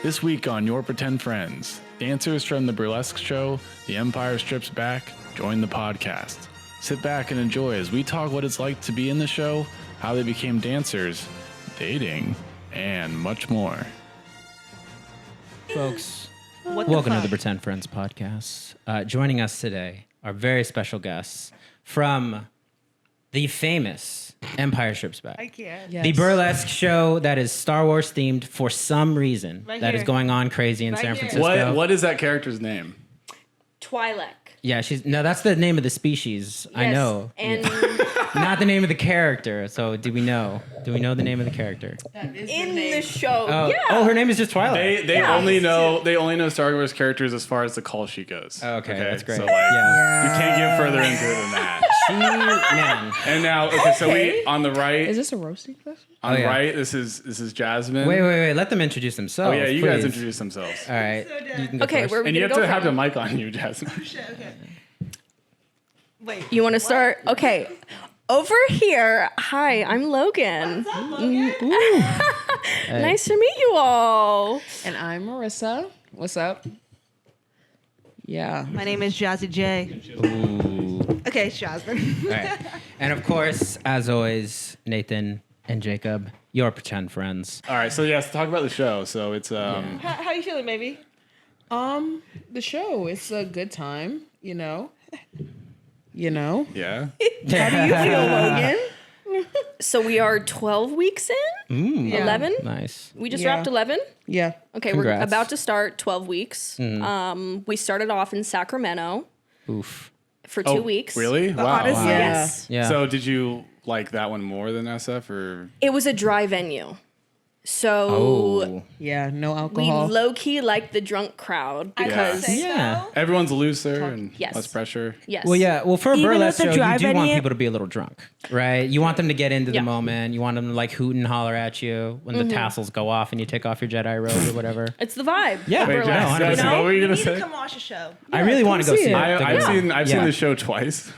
This week on Your Pretend Friends, dancers from the burlesque show, The Empire Strips Back, join the podcast. Sit back and enjoy as we talk what it's like to be in the show, how they became dancers, dating, and much more. Folks, welcome to the Pretend Friends podcast. Joining us today are very special guests from the famous Empire Strips Back. I can't. The burlesque show that is Star Wars themed for some reason that is here. going on crazy in San Francisco. What is that character's name? Twi'lek. Yeah, that's the name of the species. I Yes, know. And Not the name of the character. So do we know? Do we know the name of the character? in the show, Oh, yeah. oh, her name is just Twilight. They only know Star Wars characters as far as the call sheet goes. Oh, okay, that's great. So Yeah. you can't get further into it than that. Man. And now, so we on the right. Is this a roasting question? On the yeah. right, this is Jasmine. Wait. Let them introduce themselves. Oh yeah, you guys please. introduce themselves. All right. You can go Okay, first. where are we And you gonna have go to have the from? mic on you, Jasmine. Okay. Wait. You want to start? Okay. Over here. Hi, I'm Logan. Nice to meet you all. And I'm Marissa. What's up? Yeah. My name is Jazzy J. Ooh. Okay, it's Jasmine. All right. And of course, as always, Nathan and Jacob, your pretend friends. All right, so yes, talk about the show. So it's How you feeling, baby? The show, it's a good time, you know. You know. yeah. How do you feel, Logan? So we are 12 weeks in? Yeah. 11? Nice. We just Yeah. wrapped 11? Yeah. Okay, Congrats. we're about to start 12 weeks. We started off in Sacramento Oof. for 2 weeks. Really? Wow. Odyssey. Yeah. Yes. Yeah. So did you like that one more than SF or? It was a dry venue. So Oh. Yeah, no we alcohol. low-key like the drunk crowd because Yeah. Everyone's looser and Yes. less pressure. yes. Well, yeah. Well, for a Even burlesque with the show, you dry do want venue- people to be a little drunk, right? You want them to get into Yeah. the moment. You want them to like hoot and holler at you when the tassels go off and you take off your Jedi robe or whatever. It's the vibe. Yeah. of Wait, burlesque, Jasmine, no, you know? what were you You gonna need say? to come watch the show. I really want to go see see it. it. I've seen Yeah. the show twice.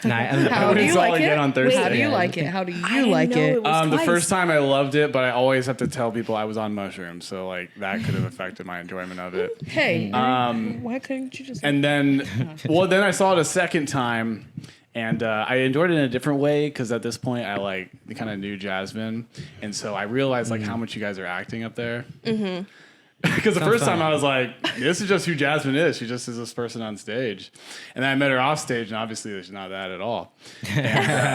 How do We you saw like it it? again on Thursday. How do you Yeah. like it? How do I you didn't like know it? was The twice. first time I loved it, but I always have to tell people I was on mushrooms, so like that could have affected my enjoyment of it. Hey, why couldn't you just? And then, then I saw it a second time, and I enjoyed it in a different way because at this point I like kind of knew Jasmine, and so I realized like how much you guys are acting up there. Mm-hmm. Because the first time I was like, this is just who Jasmine is. She just is this person on stage. And then I met her off stage, and obviously she's not that at all.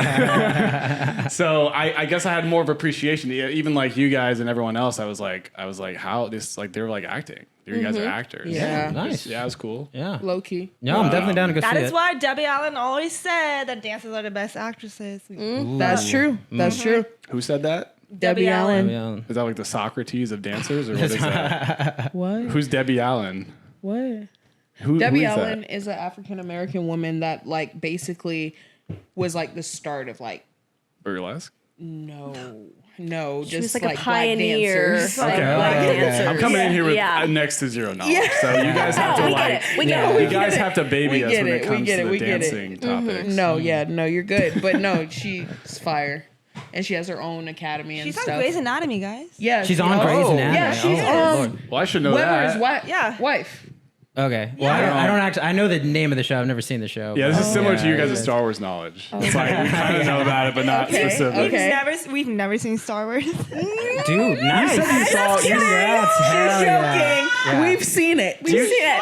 And, so I guess I had more of appreciation. Even like you guys and everyone else, I was like, how this, like, they were like acting. You guys are actors. Yeah. Nice. Yeah, it was cool. Yeah. Low key. No, I'm definitely down to go That see is it. why Debbie Allen always said that dancers are the best actresses. That's true. That's true. Who said that? Debbie Allen. Yeah. Is that like the Socrates of dancers, or what is that? What? Who's Debbie Allen? What? Who Debbie is that? Allen is an African American woman that like basically was like the start of like Burlesque. no, She just was like a black pioneer. dancers. Like, Okay, black okay. dancers. I'm coming in here with Yeah. next to zero knowledge, so you guys have to we like, get it. We get it. you guys have to baby We us get when it. it We comes get to it. the We get it. dancing topics. No, yeah, no, you're good. But no, she's fire. And she has her own academy and She's on stuff. Grey's Anatomy, guys. Yeah, She's on Grey's Anatomy. Yeah, she's Oh, Lord. Well, I should know Weber's that. wife. Okay. Well, I don't actually. I know the name of the show. I've never seen the show. Yeah, this is similar to you guys' yeah. Star Wars knowledge. It's like we kind of know about it, but not Okay, specific. okay. We've never seen Star Wars. Dude, nice. You saw. She's joking. We've seen it. We've seen it.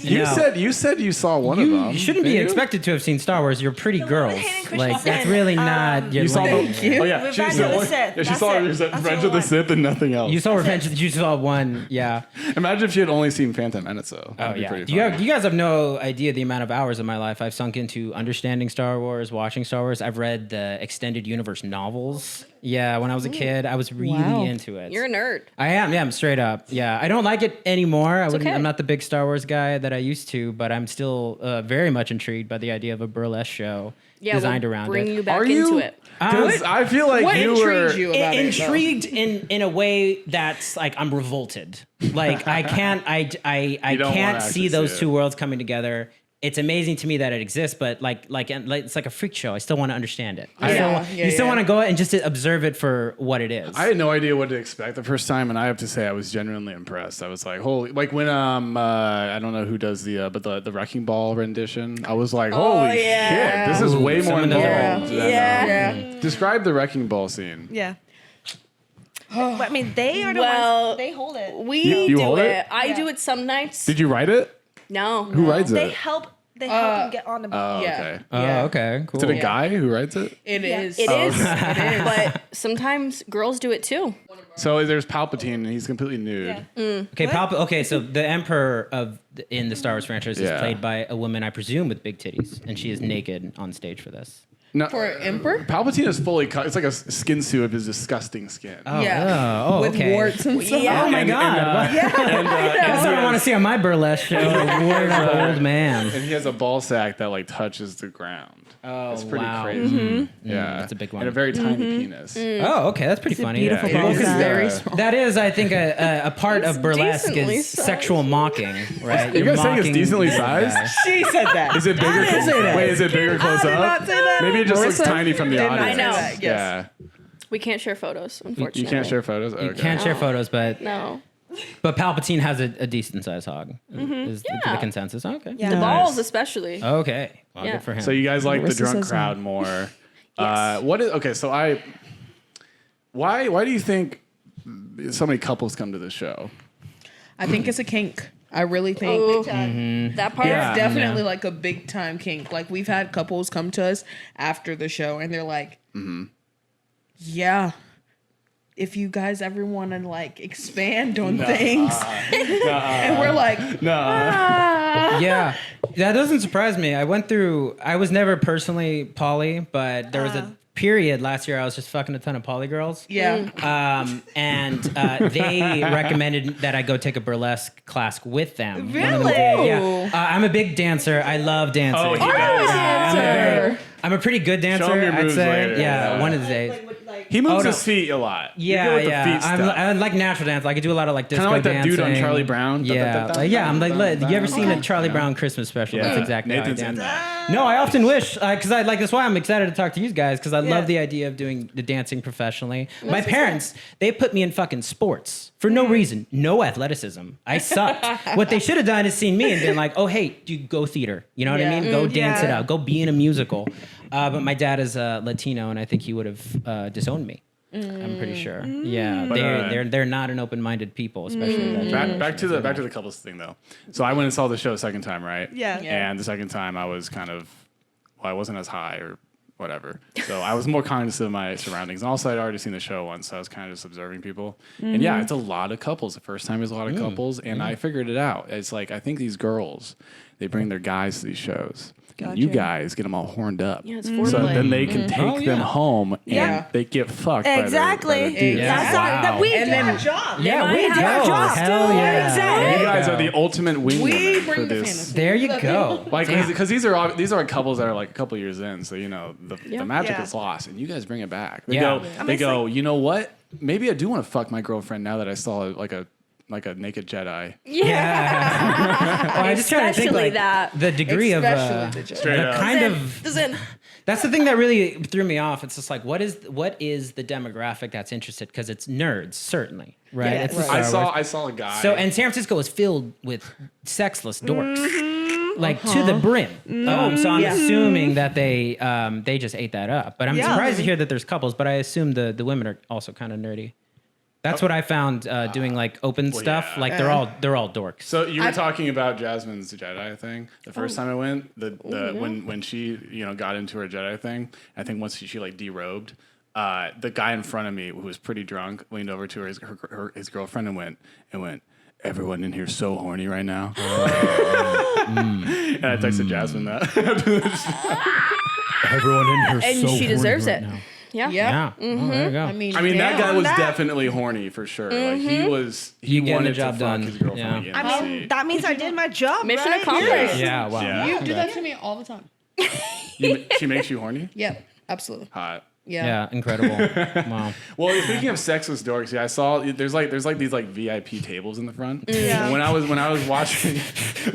You No. said you saw one of them. You shouldn't be Didn't you? expected to have seen Star Wars. You're pretty girls. Hayden Like that's Christensen. really not. Your You saw lane. the. Oh yeah, Revenge of the Sith. Yeah, she That's saw it. Revenge That's of the the one. Sith and nothing else. You saw Revenge. You saw one. Yeah. Imagine if she had only seen Phantom Menace, though. Oh That'd be yeah. pretty You funny. guys have no idea the amount of hours of my life I've sunk into understanding Star Wars, watching Star Wars. I've read the extended universe novels. Yeah, when I was a kid, I was really Wow. into it. You're a nerd. I am. Yeah, I'm straight up. Yeah, I don't like it anymore. okay. I'm not the big Star Wars guy that I used to, but I'm still very much intrigued by the idea of a burlesque show designed we'll around bring it. you back Are into you? it. Because I feel like What you intrigued were. you about it? though? Intrigued in a way that's like I'm revolted. Like I can't You don't can't wanna see actually those see it. two worlds coming together it's amazing to me that it exists, but like it's like a freak show. I still want to understand it. You still want to go and just observe it for what it is. I had no idea what to expect the first time, and I have to say I was genuinely impressed. I was like, holy, like when I don't know who does the Wrecking Ball rendition. I was like, holy shit, this is way more involved. Describe the Wrecking Ball scene. Yeah. But, I mean, they are the Well, ones. They hold it. We You do hold it. it? I do it some nights. Did you write it? No. Who writes They it? help. They help them get on the ball. Oh, Yeah. okay. Oh, okay, cool. Is it a guy who writes it? It is. It is. But sometimes girls do it too. So there's Palpatine, and he's completely nude. Yeah. Okay, so the Emperor in the Star Wars franchise is Yeah. played by a woman, I presume, with big titties, and she is naked on stage for this. No, For Emperor? Palpatine is fully cut. It's like a skin suit of his disgusting skin. Oh, With okay. warts and stuff. Yeah. Oh my God! That's what I want to see on my burlesque show. Worried about an old man. And he has a ball sack that like touches the ground. Oh, It's pretty wow. crazy. Yeah, that's a big one. And a very tiny penis. Oh, okay, that's pretty funny. beautiful yeah. ball It is sack. very small. That is, I think, a part of burlesque decently is sized. sexual mocking, right? You You're guys saying it's mocking decently the sized? guy. She said that. Is it bigger? Wait, is it bigger close did up? not say that. Maybe it just looks Marissa tiny from the did not audience. say that, yes. Yeah. We can't share photos, unfortunately. You can't share photos. You Okay. can't share photos, but No. Palpatine has a decent sized hog. Is the Yeah. consensus? Okay. Yeah. The Nice. balls, especially. Okay. Well, Yeah. good for him. So you guys like the Marissa drunk says crowd more? Yes. What is okay? So why do you think so many couples come to this show? I think it's a kink. I really think. Ooh, Mm-hmm. that part. Yeah. Definitely like a big time kink. Like we've had couples come to us after the show and they're like, yeah, if you guys ever want to like expand on things, and we're like, Yeah, that doesn't surprise me. I was never personally poly, but there was a period last year I was just fucking a ton of poly girls. yeah, And they recommended that I go take a burlesque class with them. One of them Really? did, yeah. I'm a big dancer. I love dancing. Oh, he does. I'm a pretty good dancer, Show 'em your I'd moves say. later. Yeah, Yeah. one of the days. He moves Oh, no. his feet a lot. You're Yeah, good with yeah. The feet stuff. I like natural dance. Like I do a lot of like disco Kinda like that dancing. dude on Charlie Brown. Yeah, yeah. I'm like, you ever seen a Charlie Brown Christmas special? Yeah. That's exactly Nathan's how I in dance. that. No, I often wish because I like that's why I'm excited to talk to you guys because I Yeah. love the idea of doing the dancing professionally. My parents, they put me in fucking sports for no reason, no athleticism. I sucked. What they should have done is seen me and been like, oh hey, do go theater. You know what I Yeah. mean? Go dance it Yeah. out. Go be in a musical. But my dad is Latino, and I think he would have disowned me. I'm pretty sure. Yeah, But, they're not an open-minded people, especially that Back to the couples thing though. So I went and saw the show a second time, right? Yeah. And the second time I was kind of, I wasn't as high or whatever. So I was more cognizant of my surroundings. And also I'd already seen the show once, so I was kind of just observing people. And yeah, it's a lot of couples. The first time is a lot of couples, and I figured it out. It's like I think these girls, they bring their guys to these shows. And you guys get them all horned up. Yeah, it's So foreplay. then they can take Oh, them yeah. home and Yeah. they get fucked. Exactly. By their dudes. Yeah. That's not, that we And do then- our job. Yeah, might we have go. our job. Hell yeah. Exactly. You guys are the ultimate wing we women bring for the this. fantasy. There you go. Like, because these are couples that are like a couple years in, so you know the magic Yeah. is lost, and you guys bring it back. They Yeah. go, I they go. You know what? Maybe I do want to fuck my girlfriend now that I saw like a naked Jedi. Yeah. Well, I just try to think Especially like that. the degree of Especially the Jedi. Straight the up. kind of Doesn't. that's the thing that really threw me off. It's just like what is the demographic that's interested because it's nerds certainly, right? Yeah, It's the right. Star Wars. I saw a guy. So and San Francisco is filled with sexless dorks. Like to the brim. So I'm assuming that they just ate that up. But I'm Yeah. surprised to hear that there's couples, but I assume the women are also kind of nerdy. That's what I found doing like open stuff. yeah. Like they're all dorks. So you were talking about Jasmine's Jedi thing. The first Oh. time I went, when she got into her Jedi thing, I think once she like derobed, the guy in front of me who was pretty drunk leaned over to his girlfriend and went. Everyone in here is so horny right now. And I texted Jasmine that. Everyone in here is And she deserves it. Yeah. Yeah. Oh, there you go. I mean, that guy was that. definitely horny for sure. Like he was. He You getting wanted the job to done. fuck his girlfriend Yeah. again. I mean, that means I did my job. Mission right? accomplished. yeah. Wow. Yeah. you do that to me all the time. She makes you horny. Yep, absolutely. Hot. Yeah, incredible. Wow. Well, speaking of sexless dorks, yeah, I saw there's these like VIP tables in the front. Yeah. And when I was watching,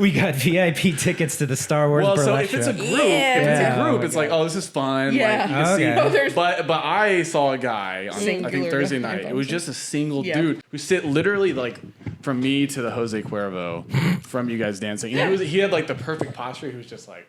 We got VIP tickets to the Star Wars well, so burlesque if it's a show. group, Yeah. it's like, oh, this is fun. Yeah. Like, you can Okay. see. Oh, there's- But I saw a guy on I Singular think Thursday definition. night. It was just a single Yeah. dude who sit literally like from me to the Jose Cuervo from you guys dancing. And he had like the perfect posture. He was just like.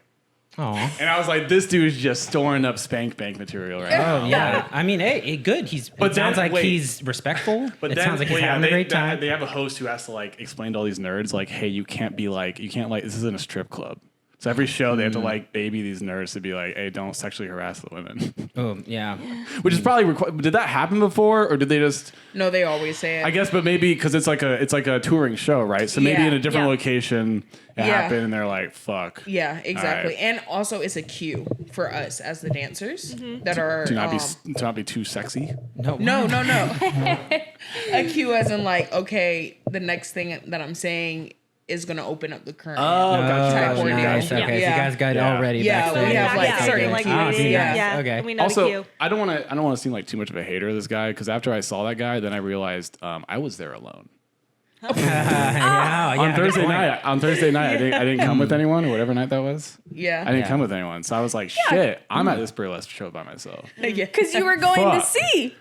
Aw. And I was like, this dude is just storing up spank bank material right now. Oh yeah. I mean, hey, good. It But sounds then- like wait. he's respectful. But It then, sounds like he's well, yeah, having a great time. They have a host who has to like explain to all these nerds, like, hey, you can't this isn't a strip club. So every show they have to like baby these nerds to be like, hey, don't sexually harass the women. Oh yeah. Which is probably did that happen before, or did they just? No, they always say it. I guess, but maybe because it's like a touring show, right? So maybe Yeah. in a different Yeah. location it Yeah. happened, and they're like, fuck. Yeah, exactly. All right. And also, it's a cue for us as the dancers that are To not be too sexy. No. no. A cue as in like, okay, the next thing that I'm saying is gonna open up the current. Oh, Type Oh, ordeal. nice. Okay, so you Yeah. guys got it Yeah. already. Yeah, backstage. we have, like, certain like cues. Oh, see, Yeah. nice. Okay. We know the Also, cue. I don't want to seem like too much of a hater of this guy because after I saw that guy, then I realized I was there alone. yeah, On good Thursday point. night, I didn't come with anyone or whatever night that was. Yeah. I didn't Yeah. come with anyone, so I was like, "Shit, I'm at this burlesque show by myself." Yeah. Because you were going to Fuck. see.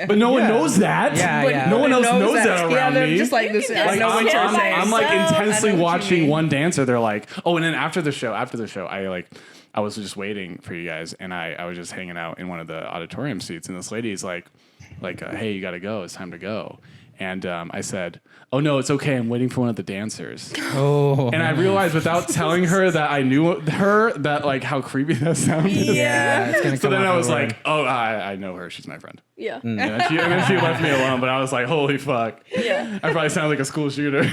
But no one Yeah. knows that. Yeah, But yeah. No one else knows that around Yeah, they're me. just like this. I Like, know what you're I'm- saying. I'm like So- intensely I know what you watching mean. one dancer. They're like, oh, and then after the show, I was just waiting for you guys, and I was just hanging out in one of the auditorium seats, and this lady's like, hey, you got to go. It's time to go. And I said, oh no, it's okay. I'm waiting for one of the dancers. Oh. And I realized without telling her that I knew her, that like how creepy that sounded. yeah, it's gonna So come then off I was weird. like, oh, I know her. She's my friend. Yeah. And then she left me alone, but I was like, holy fuck. Yeah. I probably sound like a school shooter.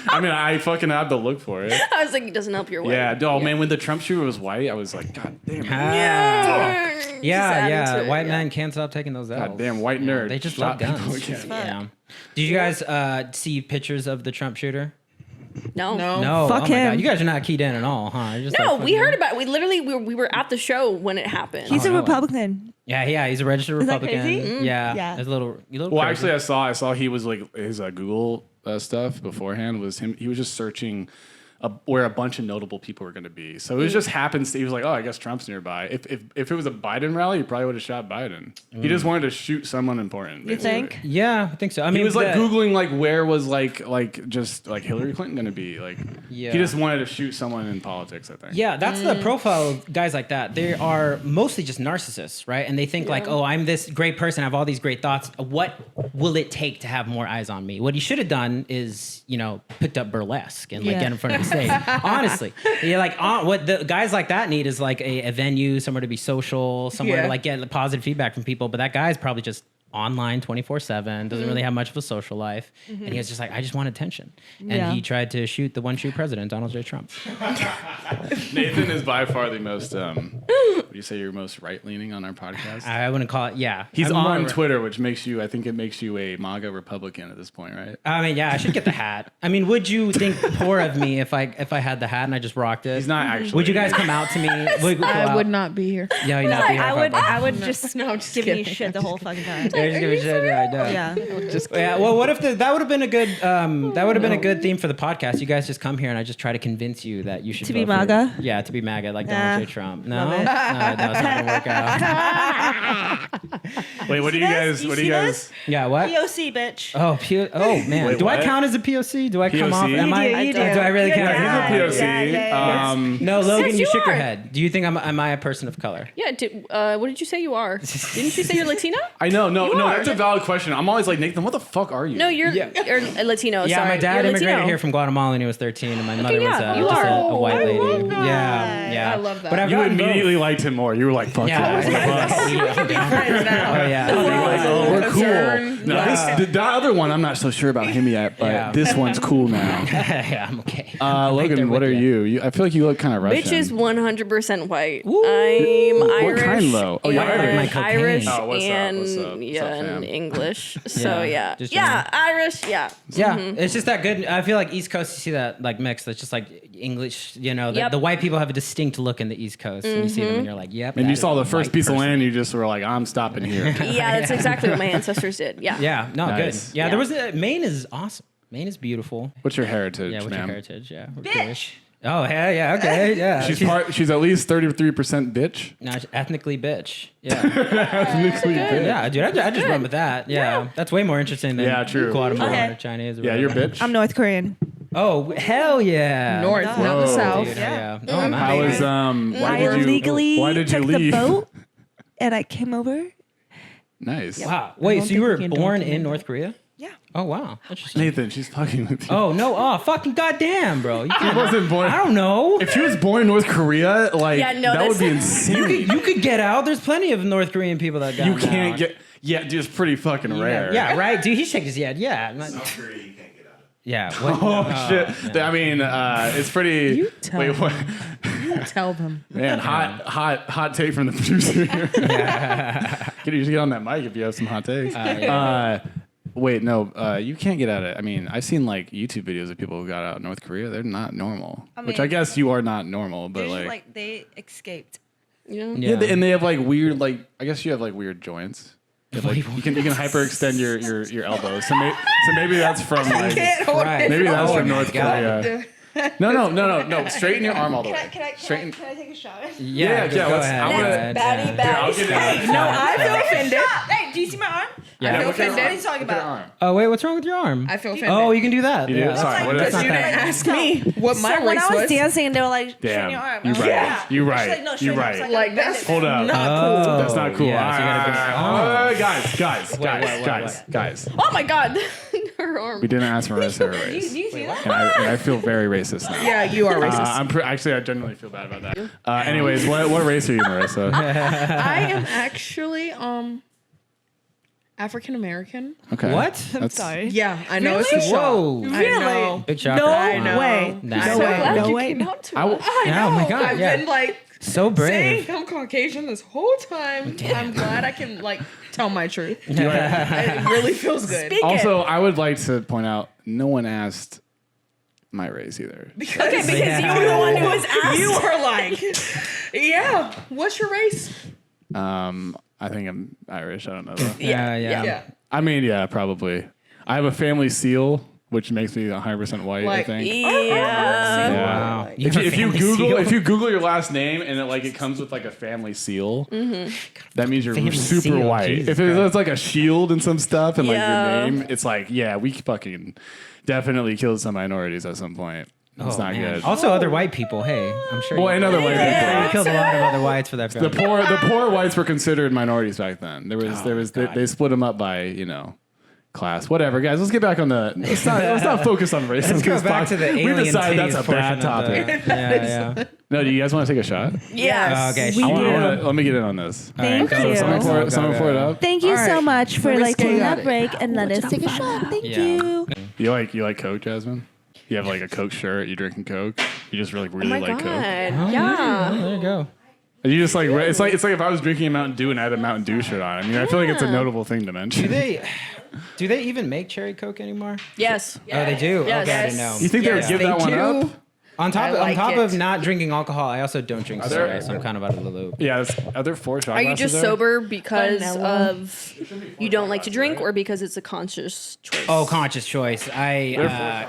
I mean, I fucking had to look for it. I was like, it doesn't help your way. Yeah, oh man, when the Trump shooter was white, I was like, God damn. Ah. Yeah, Just adding to it, white yeah. men can't stop taking those L's. God damn, white nerd. They just Shot love people guns. again. Yeah. Did you guys see pictures of the Trump shooter? No. No. Fuck oh my him. God. You guys are not keyed in at all, huh? You're just No, like, we fucking- heard about it. We literally we were at the show when it happened. He's a really? Republican. Yeah, he's a registered Is that Republican. crazy? Yeah. Yeah. It's a little Well, crazy. actually, I saw he was like his Google stuff beforehand was him. He was just searching where a bunch of notable people were going to be. So it was just happens. He was like, oh, I guess Trump's nearby. If it was a Biden rally, he probably would have shot Biden. He just wanted to shoot someone important. You basically. think? Yeah, I think so. I mean, He was like the- Googling like where was like just like Hillary Clinton going to be. Like Yeah. he just wanted to shoot someone in politics, I think. Yeah, that's the profile of guys like that. They are mostly just narcissists, right? And they think like, oh, I'm this great person. I have all these great thoughts. What will it take to have more eyes on me? What he should have done is, picked up burlesque and like Yeah. get in front of the stage. Honestly, you're like, what the guys like that need is like a venue, somewhere to be social, somewhere to Yeah. like get positive feedback from people. But that guy's probably just online 24/7, doesn't really have much of a social life, and he was just like, I just want attention, and Yeah. he tried to shoot the one-shoe president, Donald J. Trump. Nathan is by far the most. Would you say you're most right leaning on our podcast? I wouldn't call it. Yeah, He's I'm on more- Twitter, which makes you. I think it makes you a MAGA Republican at this point, right? I mean, yeah, I should get the hat. I mean, would you think poor of me if I had the hat and I just rocked it? He's not actually. Would you guys come out to me? I would not be here. Yeah, you're not. I would just No, I'm just give me kidding. shit the whole fucking time. They're just gonna shit, yeah, I know. Yeah. Just Yeah. Well, what if that would have been a good theme for the podcast? You guys just come here and I just try to convince you that you should To be vote for- MAGA? Yeah, to be MAGA, like Nah. Donald J. Trump. No, Love no, it. it's not gonna work out. Wait, what do you guys? What do you guys? Yeah, what? POC, bitch. Oh, man. Wait, do I what? count as a POC? Do I come off? POC? Am I? You do. Do I really count? Yeah, He's a POC. yeah. No, Logan, Yes, you you shook your are. head. Do you think am I a person of color? Yeah. What did you say you are? Didn't you say you're Latino? I know, no, You are. that's a valid question. I'm always like, Nathan, what the fuck are you? No, you're Yeah. a Latino. Yeah, sorry. my dad You're immigrated Latino. here from Guatemala when he was 13, and my mother was yeah, you just are. a white I lady. love that. Yeah. I love that. But I've You gotten both. immediately liked him more. You were like, fuck Yeah. friends now. Oh yeah. Like, oh, we're Concerned. cool. No, that other one, I'm not so sure about him yet, but Yeah. this one's cool now. Yeah, I'm okay. I'm right there Logan, what with are ya. you? I feel like you look kind of Russian. Bitch is 100% white. Ooh. I'm What Irish. kind, though? Oh, you're and Irish. My cocaine. Irish Oh, what's up, and what's up? What's yeah, up, and fam? English. So Yeah, yeah, just yeah, Irish. Yeah. Yeah, it's just that good. I feel like East Coast, you see that like mix. That's just like English, the Yep. white people have a distinct look in the East Coast, and you see them and you're like, yep. And that you is saw a the first white piece of person. land, you just were like, I'm stopping here. Yeah, that's exactly what my ancestors did. Yeah. Yeah, no, Nice. good. Yeah, Yeah. there was Maine is awesome. Maine is beautiful. What's your heritage, Yeah, what's your ma'am? heritage? Yeah, we're curious. Oh, hell yeah, okay, yeah. She's at least 33% bitch. no, she's ethnically bitch. Yeah, Ethnically bitch. yeah, dude, I just run with that. Yeah, that's way more interesting than Yeah, true. Guatemalan Okay. or Chinese. Or Yeah, you're whatever. bitch. I'm North Korean. Oh, hell yeah. North, not the Whoa. south. Dude, Yeah. yeah. Oh, How nice. is why I did you illegally why did you took leave? the boat and I came over. Nice. Wow. I Wait, don't so you think were we can born document in it. North Korea? Yeah. Oh, wow. Interesting. Nathan, she's fucking with you. Oh, no. Oh, fucking goddamn, bro. You She can't, wasn't born. I don't know. If she was born in North Korea, like Yeah, no, that would be that's- insane. You could get out. There's plenty of North Korean people that got You out. can't get. Yeah, dude, it's pretty fucking rare. Yeah, right? Dude, he shook his head. Yeah. South Korea, you can't get out of it. Yeah. What? Oh shit! yeah. I mean, it's pretty. You tell wait, them. what? Tell them. Man, hot take from the producer here. Can you just get on that mic if you have some hot takes? Wait, no, you can't get out of it. I mean, I've seen like YouTube videos of people who got out of North Korea. They're not normal. Which I mean, guess you are not normal, but They're just, like, like they escaped. Yeah. yeah, and they have like weird, like I guess you have like weird joints. You, have, like, you can hyperextend your elbows. So maybe that's from like Right. maybe that's Oh from my North God. Korea. No. Straighten your arm all the way. Straighten. Can I take a shot? Yeah, Yeah, go let's- ahead. I go wanna- ahead, Batty, yeah. batty. I'll get it. No, I feel offended. Hey, do you see my arm? Yeah. I feel Look at her offended. arm. What are you talking Look at her about? arm. Oh, wait, what's wrong with your arm? I feel offended. Oh, you can do that. You do? Yeah. Sorry, what did I Because say? you didn't ask me what my So when race I was was. dancing, they were like, Damn, straighten your arm. you're I was right. like, yeah. You're She's right. like, no, You're straighten your arm. right. She's Like, that's Hold up. not Oh. cool. That's not cool. Yeah, so you gotta go- Guys. Oh my God. Her arm. We didn't ask Marissa her Do race. you see that? And I feel very racist now. Yeah, you are racist. Actually, I genuinely feel bad about that. Anyways, what race are you, Marissa? I am actually African American. Okay. What? I'm sorry. Yeah, I know Really? it's a shock. Whoa. I know. Big shocker. No I know. way. Nice. So No glad No you way. came out to I w- us. I know. Oh my God, I've yeah. been like So brave. saying I'm Caucasian this whole time. I'm glad I can like tell my truth. It really feels good. Also, I would like to point out, no one asked my race either. Because Yeah. you were the one who was asked. You were like, yeah, what's your race? I think I'm Irish. I don't know though. Yeah. Yeah. I mean, yeah, probably. I have a family seal, which makes me 100% white. I Like, think. Yeah. Yeah. Wow. If you Google your last name and it comes with like a family seal, that means you're Family super seal, white. Jesus If it's Christ. like a shield and some stuff and like Yeah. your name, it's like, yeah, we fucking definitely killed some minorities at some point. It's not man. good. Also, other white people. Hey, I'm sure. Well, and other white You people. killed a lot of other whites for that. The poor whites were considered minorities back then. They split them up by class, whatever. Guys, let's get back on the. Let's not focus on race. Let's go back to the alien We decided that's a titties portion bad of the- topic. Yeah. No, do you guys want to take a shot? Yes. Oh, okay. We sure. do. Let me get in on this. Thank All right, go, you. go, Someone go, pour go, it. Someone go. pour it up. Thank you All so right. much for Mariska, like taking got that it. break and let us take a shot. Thank Yeah. you. You like Coke, Jasmine? You have like a Coke shirt. You drinking Coke? You just really Oh my like Coke. God. Oh, Yeah. there you go. And you just like it's like if I was drinking a Mountain Dew and I had a Mountain Dew shirt on. I mean, I feel like it's a notable thing to mention. Do they even make cherry Coke anymore? Yes. Oh, they do. Yes. Okay, I didn't know. You think they would Yes, give they that one do. up? On top like of it. not drinking alcohol, I also don't drink there- soda, so I'm kind of out of the loop. Yeah. Are there 4 shot Are you glasses just there? sober because Vanilla. of you don't like to drink or because it's a conscious choice? Oh, conscious choice. I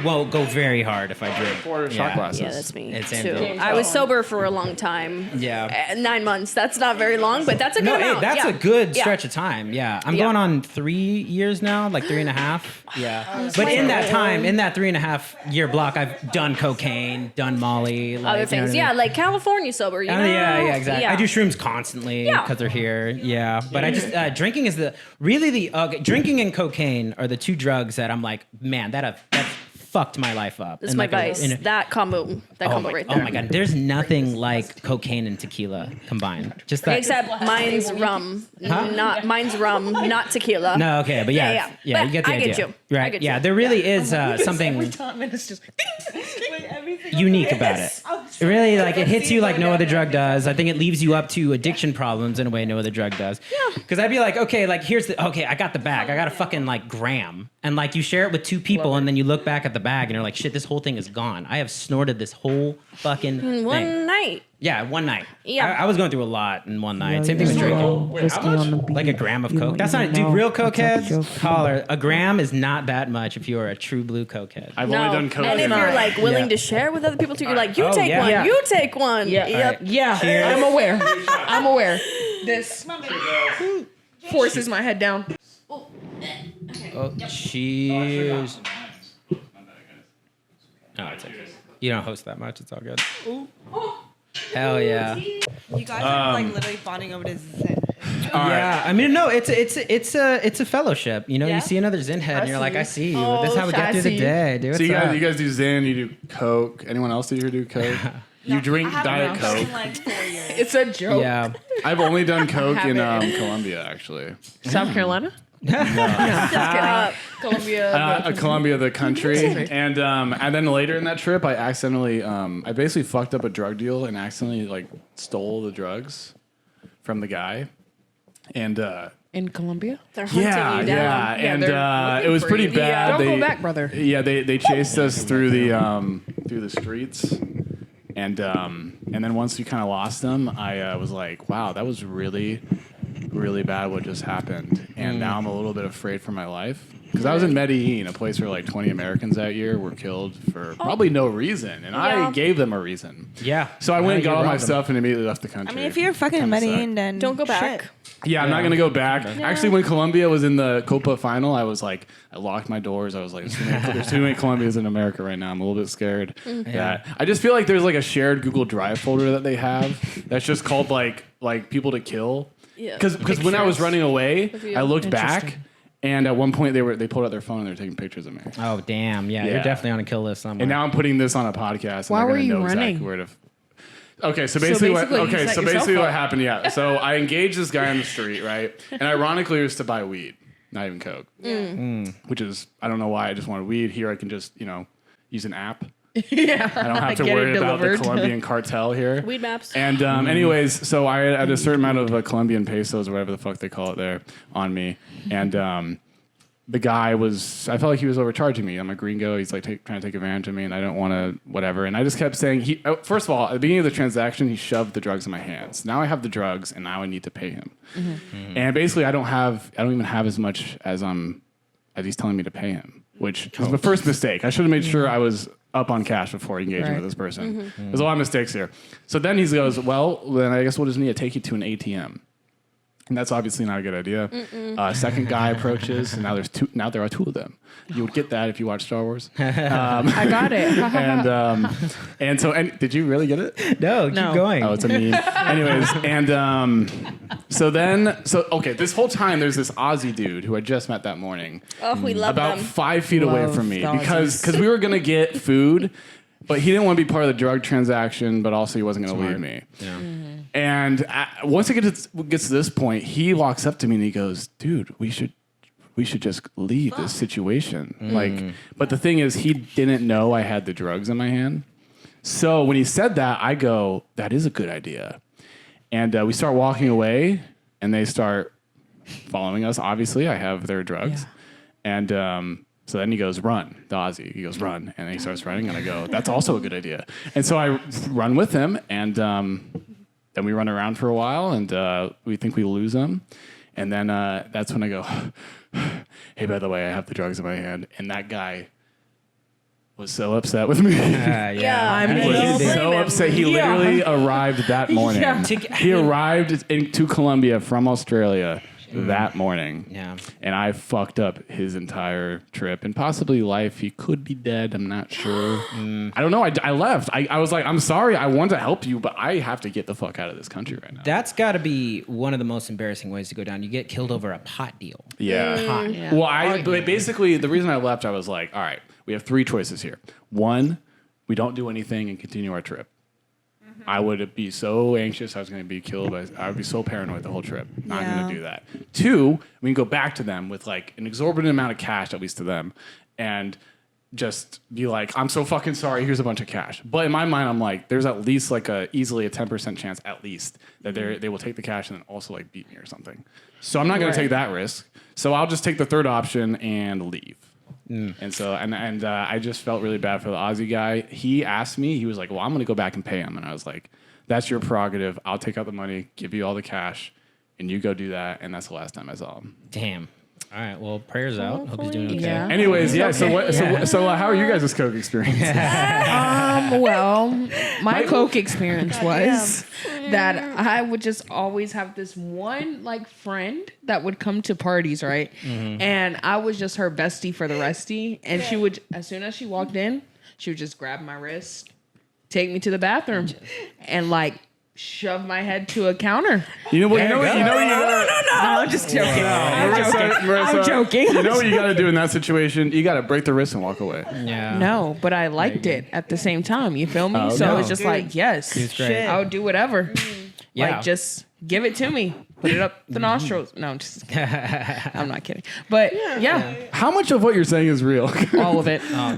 won't go very hard if I drink. 4 shot Yeah. glasses. yeah, that's me It's too. empty. I was sober for a long time. Yeah. 9 months. That's not very long, but that's a good No, amount. hey, that's Yeah. a good Yeah. stretch of time. Yeah, I'm Yeah. going on 3 years now, like 3.5. Yeah, but in that time, in that 3.5 year block, I've done cocaine, done Molly, like, Other you know things. what I Yeah, mean? like California sober, you know? Yeah, exactly. Yeah. I do shrooms constantly Yeah. because they're here. Yeah, but I just drinking is drinking and cocaine are the 2 drugs that I'm like, man, that's fucked my life up. This is And my like a- vice. in a- That combo right Oh there. my god, there's nothing like cocaine and tequila combined. Just that. Except mine's rum. Huh? Mine's rum, not tequila. No, okay, but yeah, Yeah. you get the I idea. get you. Right? I get yeah, you. there really is Every something time and it's just unique about it. It really, like, it hits you like no other drug does. I think it leaves you up to addiction problems in a way no other drug does. Yeah. Because I'd be like, okay, like, I got the bag. I got a fucking, like, gram. And, like, you share it with 2 people, and then you look back at the bag, and you're like, shit, this whole thing is gone. I have snorted this whole fucking thing. One night. Yeah, one night. Yeah. I was going through a lot in one night. Same thing with drinking. Wait, how much? Like a gram of coke. That's not, dude, real cokeheads, holler. A gram is not that much if you're a true blue cokehead. I've only done coke. And if in- you're like willing Yeah. to share with other people too, you're like, you Oh, take yeah. one, Yeah. you take one. Yeah. Yep. Yeah, Cheers. I'm aware. I'm aware. This forces my head down. Oh, cheers. Oh, it's okay. You don't host that much. It's all good. Hell yeah. You guys are like literally bonding over this Zen. Yeah, I mean, no, it's a fellowship. You know, Yeah? you see another Zen head, and you're like, I see you. Oh, This is how we get I through see the you. day, dude. So you What's up? guys do Zen, you do coke. Anyone else here do coke? You drink Diet Coke. In like 4 years. It's a joke. Yeah. I've only done coke in Haven't. Colombia, actually. South Carolina, Columbia. Colombia, the country, and then later in that trip, I accidentally, I basically fucked up a drug deal and accidentally like stole the drugs from the guy, and In Columbia. They're hunting yeah, you down. yeah, Yeah, and they're looking it was for pretty you. bad. Don't go back, brother. Yeah, they chased us through the streets, and then once we kind of lost them, I was like, wow, that was really, really bad what just happened, and now I'm a little bit afraid for my life. Because I was in Medellin, a place where like 20 Americans that year were killed for probably no reason, and I gave them a reason. Yeah. So I went and you got all my robbed them. stuff and immediately left the country. I mean, if you're fucking Kinda Medellin, sucked. then Don't go back. shit. Yeah, I'm not gonna go back. Actually, when Colombia was in the Copa final, I was like, I locked my doors. I was like, there's too many Colombians in America right now. I'm a little bit scared. That I just feel like there's like a shared Google Drive folder that they have that's just called like people to kill. Yeah. Because when I was running away, you. I looked back, and at one point they pulled out their phone and they were taking pictures of me. Oh, damn. Yeah, you're Yeah. definitely on a kill list somewhere. And now I'm putting this on a podcast. And Why they're were gonna you know running? Exactly where to. Okay, so basically, basically you set yourself what up. happened, yeah. So I engaged this guy on the street, right? And ironically, it was to buy weed, not even coke. Which is, I don't know why. I just wanted weed. Here, I can just, use an app. Yeah. I don't have to Get it worry about the delivered. Colombian cartel here. Weed maps. And anyways, so I had a certain amount of Colombian pesos or whatever the fuck they call it there on me. And the guy I felt like he was overcharging me. I'm a gringo. He's like trying to take advantage of me, and I don't want to, whatever. And I just kept saying, first of all, at the beginning of the transaction, he shoved the drugs in my hands. Now I have the drugs, and now I need to pay him. And basically, I don't even have as much as he's telling me to pay him, which was my first mistake. I should have made sure I was up on cash before engaging Right. with this person. There's a lot of mistakes here. So then he goes, well, then I guess we'll just need to take you to an ATM. And that's obviously not a good idea. Second guy approaches, and now there are 2 of them. You would get that if you watch Star Wars. I got it. And so did you really get it? No, keep No. going. Oh, it's a meme. Anyways, and so okay, this whole time there's this Aussie dude who I just met that morning, Oh, we love about them. 5 feet away Love from me, the because Aussies. we were gonna get food, but he didn't want to be part of the drug transaction, but also he wasn't gonna leave me. Yeah. And once it gets to this point, he walks up to me and he goes, "Dude, we should just leave this situation." Like, but the thing is, he didn't know I had the drugs in my hand. So when he said that, I go, "That is a good idea." And we start walking away, and they start following us. Obviously, I have their drugs, and so then he goes, "Run," the Aussie. He goes, "Run," and then he starts running, and I go, "That's also a good idea." And so I run with him, and then we run around for a while, and we think we lose him. And then that's when I go, "Hey, by the way, I have the drugs in my hand." And that guy was so upset with me. Yeah, I mean, He don't was blame so him. upset. He literally arrived that morning. Yeah. He arrived to Colombia from Australia that morning. Yeah. And I fucked up his entire trip and possibly life. He could be dead. I'm not sure. I don't know. I left. I was like, "I'm sorry. I want to help you, but I have to get the fuck out of this country right now." That's got to be one of the most embarrassing ways to go down. You get killed over a pot deal. Yeah. Pot. Yeah. Well, but basically, the reason I left, I was like, all right, we have 3 choices here. 1, we don't do anything and continue our trip. I would be so anxious I was going to be killed. I would be so paranoid the whole trip. Not going to do that. 2, we can go back to them with like an exorbitant amount of cash, at least to them, and just be like, I'm so fucking sorry, here's a bunch of cash. But in my mind, I'm like, there's at least like easily a 10% chance at least that they will take the cash and then also like beat me or something. So I'm not going to take that risk. So I'll just take the third option and leave. And so, and I just felt really bad for the Aussie guy. He asked me, he was like, well, I'm going to go back and pay him. And I was like, that's your prerogative. I'll take out the money, give you all the cash, and you go do that. And that's the last time I saw him. Damn. All right. Well, prayers out. Hope he's doing okay. Yeah. Anyways, yeah. So how are you guys' Coke experience? Well, my Coke experience was that I would just always have this one like friend that would come to parties, right? And I was just her bestie for the restie. And she would, as soon as she walked in, she would just grab my wrist, take me to the bathroom, and like shove my head to a counter. No, I'm just joking. I'm joking. You know what you got to do in that situation? You got to break the wrist and walk away. Yeah. No, but I liked it at the same time. You feel me? Oh, So no. it's just like, yes, He's great. I would do whatever. Yeah. Like, just give it to me. Put it up the nostrils. No, I'm just I'm not kidding. But yeah, How much of what you're saying is real? all of it. No,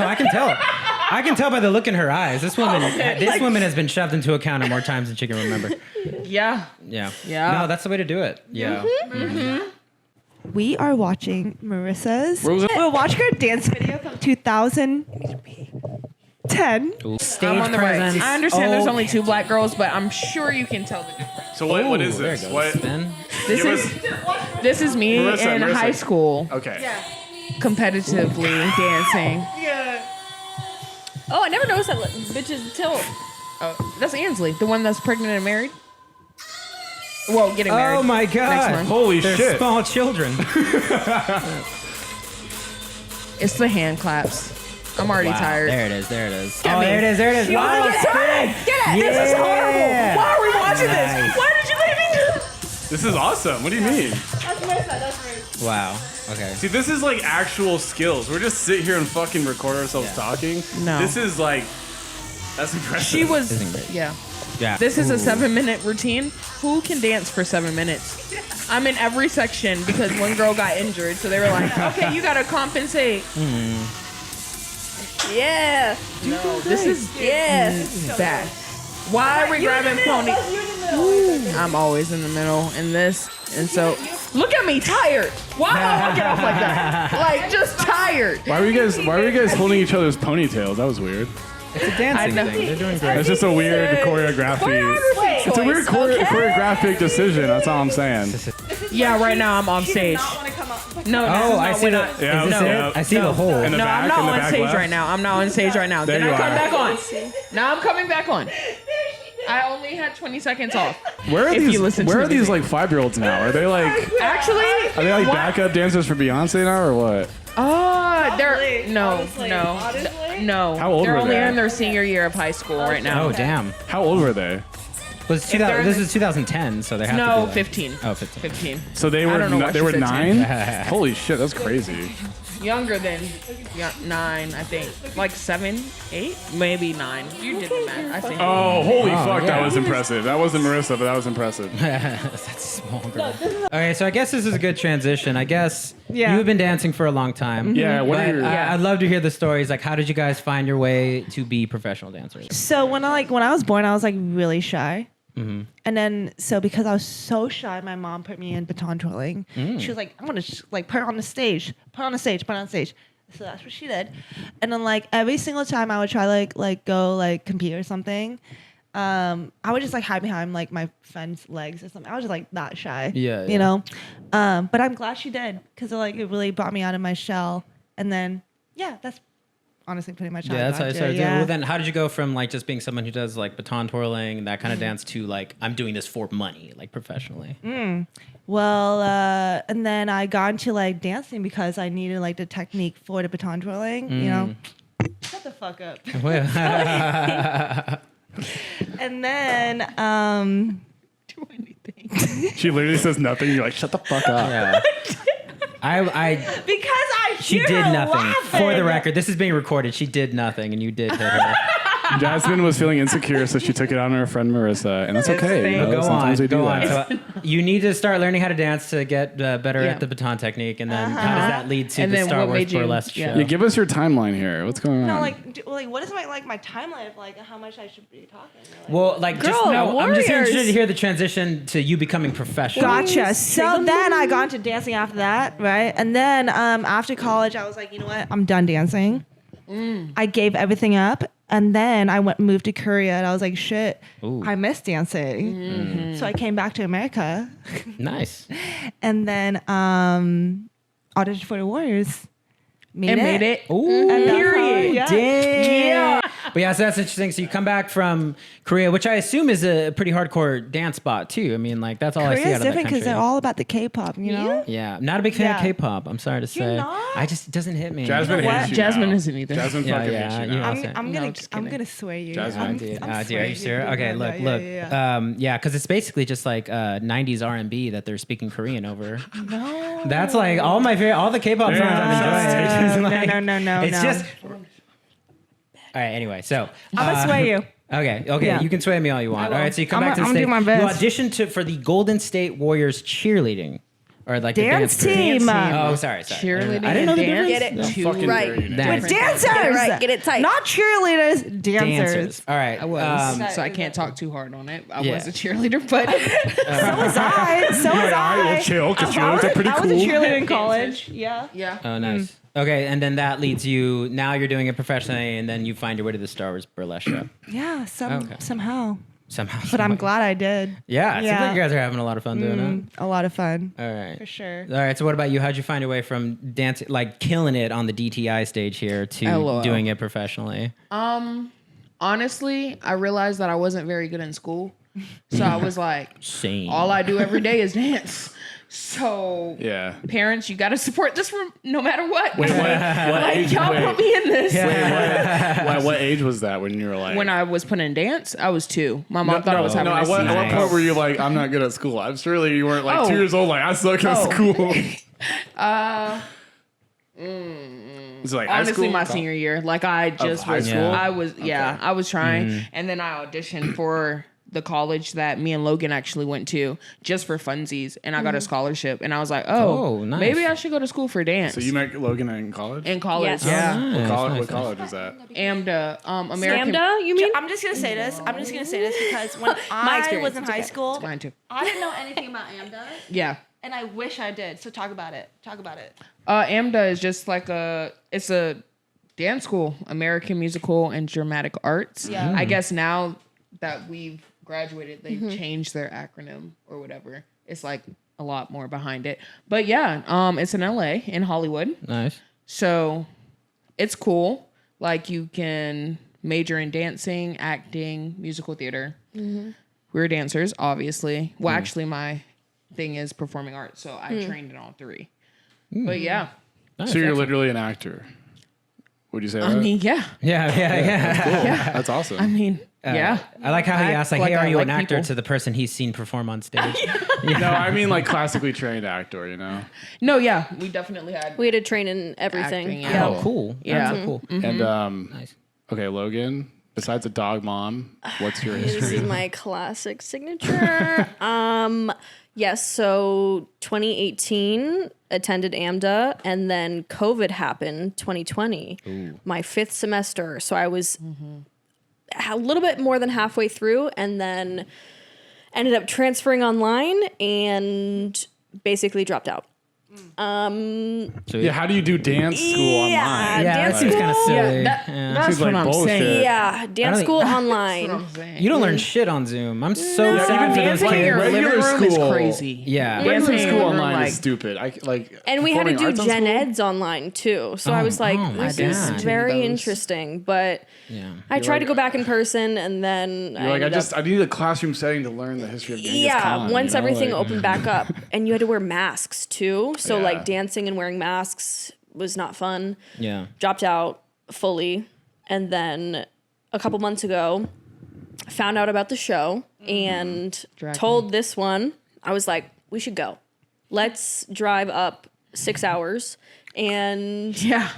I can tell. I can tell by the look in her eyes. This woman has been shoved into a counter more times than she can remember. Yeah. Yeah. Yeah. No, that's the way to do it. Yeah. We are watching Marissa's. Where was it? We're watching her dance video from 2010. Stage I'm on the right. presence. I understand there's Oh. only 2 black girls, but I'm sure you can tell the difference. So what is There it this? goes. What? Spin. This is me Marissa, in Marissa. high school Okay. competitively dancing. Oh, I never noticed that bitch's tilt. Oh, that's Ansley, the one that's pregnant and married. Well, getting married. Oh my Next God. month. Holy They're shit. small children. It's the hand claps. I'm already Wow. tired. There it is. There it is. Get Oh, me. there it is. There it is. Wow, Get spin. it! This is horrible. Why are we watching Nice. this? Why did you let me do this? This is awesome. What do you mean? Wow. Okay. See, this is like actual skills. We're just sit here and fucking record ourselves talking. No. This is like, that's impressive. She was, Isn't great. yeah. Yeah. This is a Ooh. 7-minute routine. Who can dance for 7 minutes? I'm in every section because one girl got injured, so they were like, okay, you gotta compensate. Yeah. No, this is Yeah. bad. Why are we grabbing pony? I'm always in the middle in this, and so look at me, tired. Why am I walking off like that? Like just tired. Why were you guys holding each other's ponytails? That was weird. It's a dancing know. thing. They're doing great. It's just a weird choreography. It's a weird choreographic decision. That's all I'm saying. Yeah, right now I'm off stage. No, this Oh, is I not see when the. I- Yeah, Is this yeah. it? I see the hole. In the No, back, I'm not in the on back stage left. right now. I'm not on stage right now. There Then you I come are. back on. Now I'm coming back on. I only had 20 seconds off. Where are If these? you listen to Where are the these music. like 5-year-olds now? Are they like? Actually, Are they like what? backup dancers for Beyonce now or what? Oh, they're Honestly, no. honestly. No. How old They're were only they? in their senior year of high school right now. Oh damn. How old were they? Was they're 2000, in this the- is 2010, so they have to No, be like, 15. Oh, 15. 15. So they I were don't know why they she were said 9. 10. Holy shit, that's crazy. Younger than 9, I think. Like 7, 8, maybe 9. You did the math. I think. Oh, holy fuck, yeah. that was impressive. That wasn't Marissa, but that was impressive. That's a small girl. Okay, so I guess this is a good transition. I guess Yeah. you've been dancing for a long time. Yeah, what are But your? I'd love to hear the stories. Like, how did you guys find your way to be professional dancers? So when I was born, I was like really shy. And then so because I was so shy, my mom put me in baton twirling. She was like, "I'm gonna like put her on the stage, put her on the stage, put her on the stage." So that's what she did. And then like every single time I would try like go like compete or something, I would just like hide behind like my friend's legs or something. I was just like that shy. Yeah, You know. But I'm glad she did because like it really brought me out of my shell. And then yeah, that's honestly pretty much how Yeah, I that's got how I to started it. doing. Yeah. Well, then how did you go from like just being someone who does like baton twirling and that kind of dance to like I'm doing this for money, like professionally? Well, and then I got into like dancing because I needed like the technique for the baton twirling. You know, shut the fuck up. And then, Do anything. She literally says nothing. You're like, shut the fuck up. Yeah. I because I she hear did her nothing. laughing. For the record, this is being recorded. She did nothing, and you did hit her. Jasmine was feeling insecure, so she took it on her friend Marissa, and that's okay. You know, Go sometimes on, we do go on. that. So you need to start learning how to dance to get better at the baton technique, and then how does that lead to And the then Star what Wars made you- burlesque yeah. show? Yeah, give us your timeline here. What's going on? No, like what is my timeline of like how much I should be talking? Like, Well, like just Girl, no, I'm just warriors. interested to hear the transition to you becoming professional. Gotcha. So then I got into dancing after that, right? And then after college, I was like, you know what? I'm done dancing. I gave everything up, and then I moved to Korea, and I was like, shit, I miss dancing. So I came back to America, Nice. and then auditioned for the Warriors. And made it. Ooh, And that's how- period. yeah. Damn. But yeah, so that's interesting. So you come back from Korea, which I assume is a pretty hardcore dance spot too. I mean, like that's all I see Korea's out of that different country. because they're all about the K-pop, you know? Yeah, not a big fan of Yeah. K-pop. I'm sorry to say. not? I just it doesn't hit me. Jasmine You know hates what? you Jasmine now. isn't either. Jasmine Yeah, fucking yeah, hates you you now. know. I'm No, gonna just kidding. I'm gonna sway you. Jasmine. I'm, Dude, I'm are you swaying sure? you. Okay, Yeah, look, yeah, look. yeah. Because it's basically just like 90s R&B that they're speaking Korean over. No. That's like all my favorite, all the K-pop songs I'm enjoying. It's just No, It's no. just. All right. Anyway, so I'm gonna sway you. Okay, Yeah. you can sway me all you want. will. All right, so you come I'm back to the gonna stage. do my best. You auditioned for the Golden State Warriors cheerleading, or like the Dance group. team. Oh, sorry. Cheerleading I didn't know the and difference. dance. Get it Two Fucking right. dare you now. That- With dancers. Get it right. Get it tight. Not cheerleaders. Dancers. Dancers. All right. I was, so I can't talk too hard on it. I was a cheerleader, but So was I. So was I will I. chill because I cheerleaders was, are pretty I was a cool. cheerleader in college. Yeah. yeah. Oh, nice. Okay, and then that leads you. Now you're doing it professionally, and then you find your way to the Star Wars burlesque show Yeah. Okay. Somehow. somehow. But I'm glad I did. Yeah, it seems Yeah. like you guys are having a lot of fun doing A lot of fun. it. All right. For sure. All right. So, what about you? How'd you find your way from dancing, like killing it on the DTI stage here, to LOL. doing it professionally? Honestly, I realized that I wasn't very good in school. So I was like, Same. all I do every day is dance. So Yeah. parents, you got to support this from no matter what. Wait, what like age? y'all put me in this. What age was that when you were like? When I was put in dance, I was 2. My mom thought I was having a at what Nice. point were you like, I'm not good at school? I'm surely you weren't like Oh. 2 years old, like, I suck at Oh. school. It's like high Honestly, school? my senior year, like I just high was, school? I was, I was trying, Mm-hmm. and then I auditioned for the college that me and Logan actually went to just for funsies, and I got a scholarship, and I was like, Oh, nice. maybe I should go to school for dance. So you met Logan in college? in college, Yes. yeah, Nice, What nice, college is that? AMDA, American. Lambda, you mean? I'm just gonna say this. Because when I experience, was in it's high okay. school, Mine too. I didn't know anything about AMDA, Yeah, and I wish I did. So talk about it. AMDA is just like it's a dance school, American Musical and Dramatic Arts. Yeah. I guess now that we've graduated, they've changed their acronym or whatever. It's like a lot more behind it. But yeah, it's in LA, in Hollywood. Nice. So it's cool. Like you can major in dancing, acting, musical theater. We're dancers, obviously. Well, actually, my thing is performing arts, so I trained in all 3. But yeah, Nice. So you're literally an actor. Would you say that? I mean, yeah. Yeah. That's awesome. I mean, yeah. I like how he asked, like, like "Hey, are I you like an actor?" people. to the person he's seen perform on stage. No, I mean like classically trained actor, you know? No, yeah, we definitely had. We had to train in everything. Acting, yeah. Oh, cool. Yeah. That's so cool. And Nice. okay, Logan, besides a dog mom, what's your This history? is my classic signature. Yes, so 2018 attended AMDA, and then COVID happened 2020, my 5th semester. So I was a little bit more than halfway through, and then ended up transferring online and basically dropped out. Yeah, how do you do dance school online? Yeah, that dance seems kind of school? silly. that- Yeah. That's Seems like what I'm bullshit. saying. Yeah, dance think- school That's what online. I'm saying. You don't learn shit on Zoom. I'm so No, sad even for those dancing in kids. your living Regular room school. is crazy. Yeah. Dancing Regular in school your living room, online like, is stupid. And we had to performing do arts on gen school? eds online too. So I was like, oh my this is God. very Those. interesting. But Yeah. I tried to like- go back in person, and then You're like, I need a classroom setting to learn the history of Genghis Khan. once you know? everything Like- opened back up, and you had to wear masks too. So Yeah. like dancing and wearing masks was not fun. Yeah. Dropped out fully, and then a couple months ago, found out about the show and Drag told this one. I was like, we should go. Let's drive up 6 hours, and Yeah.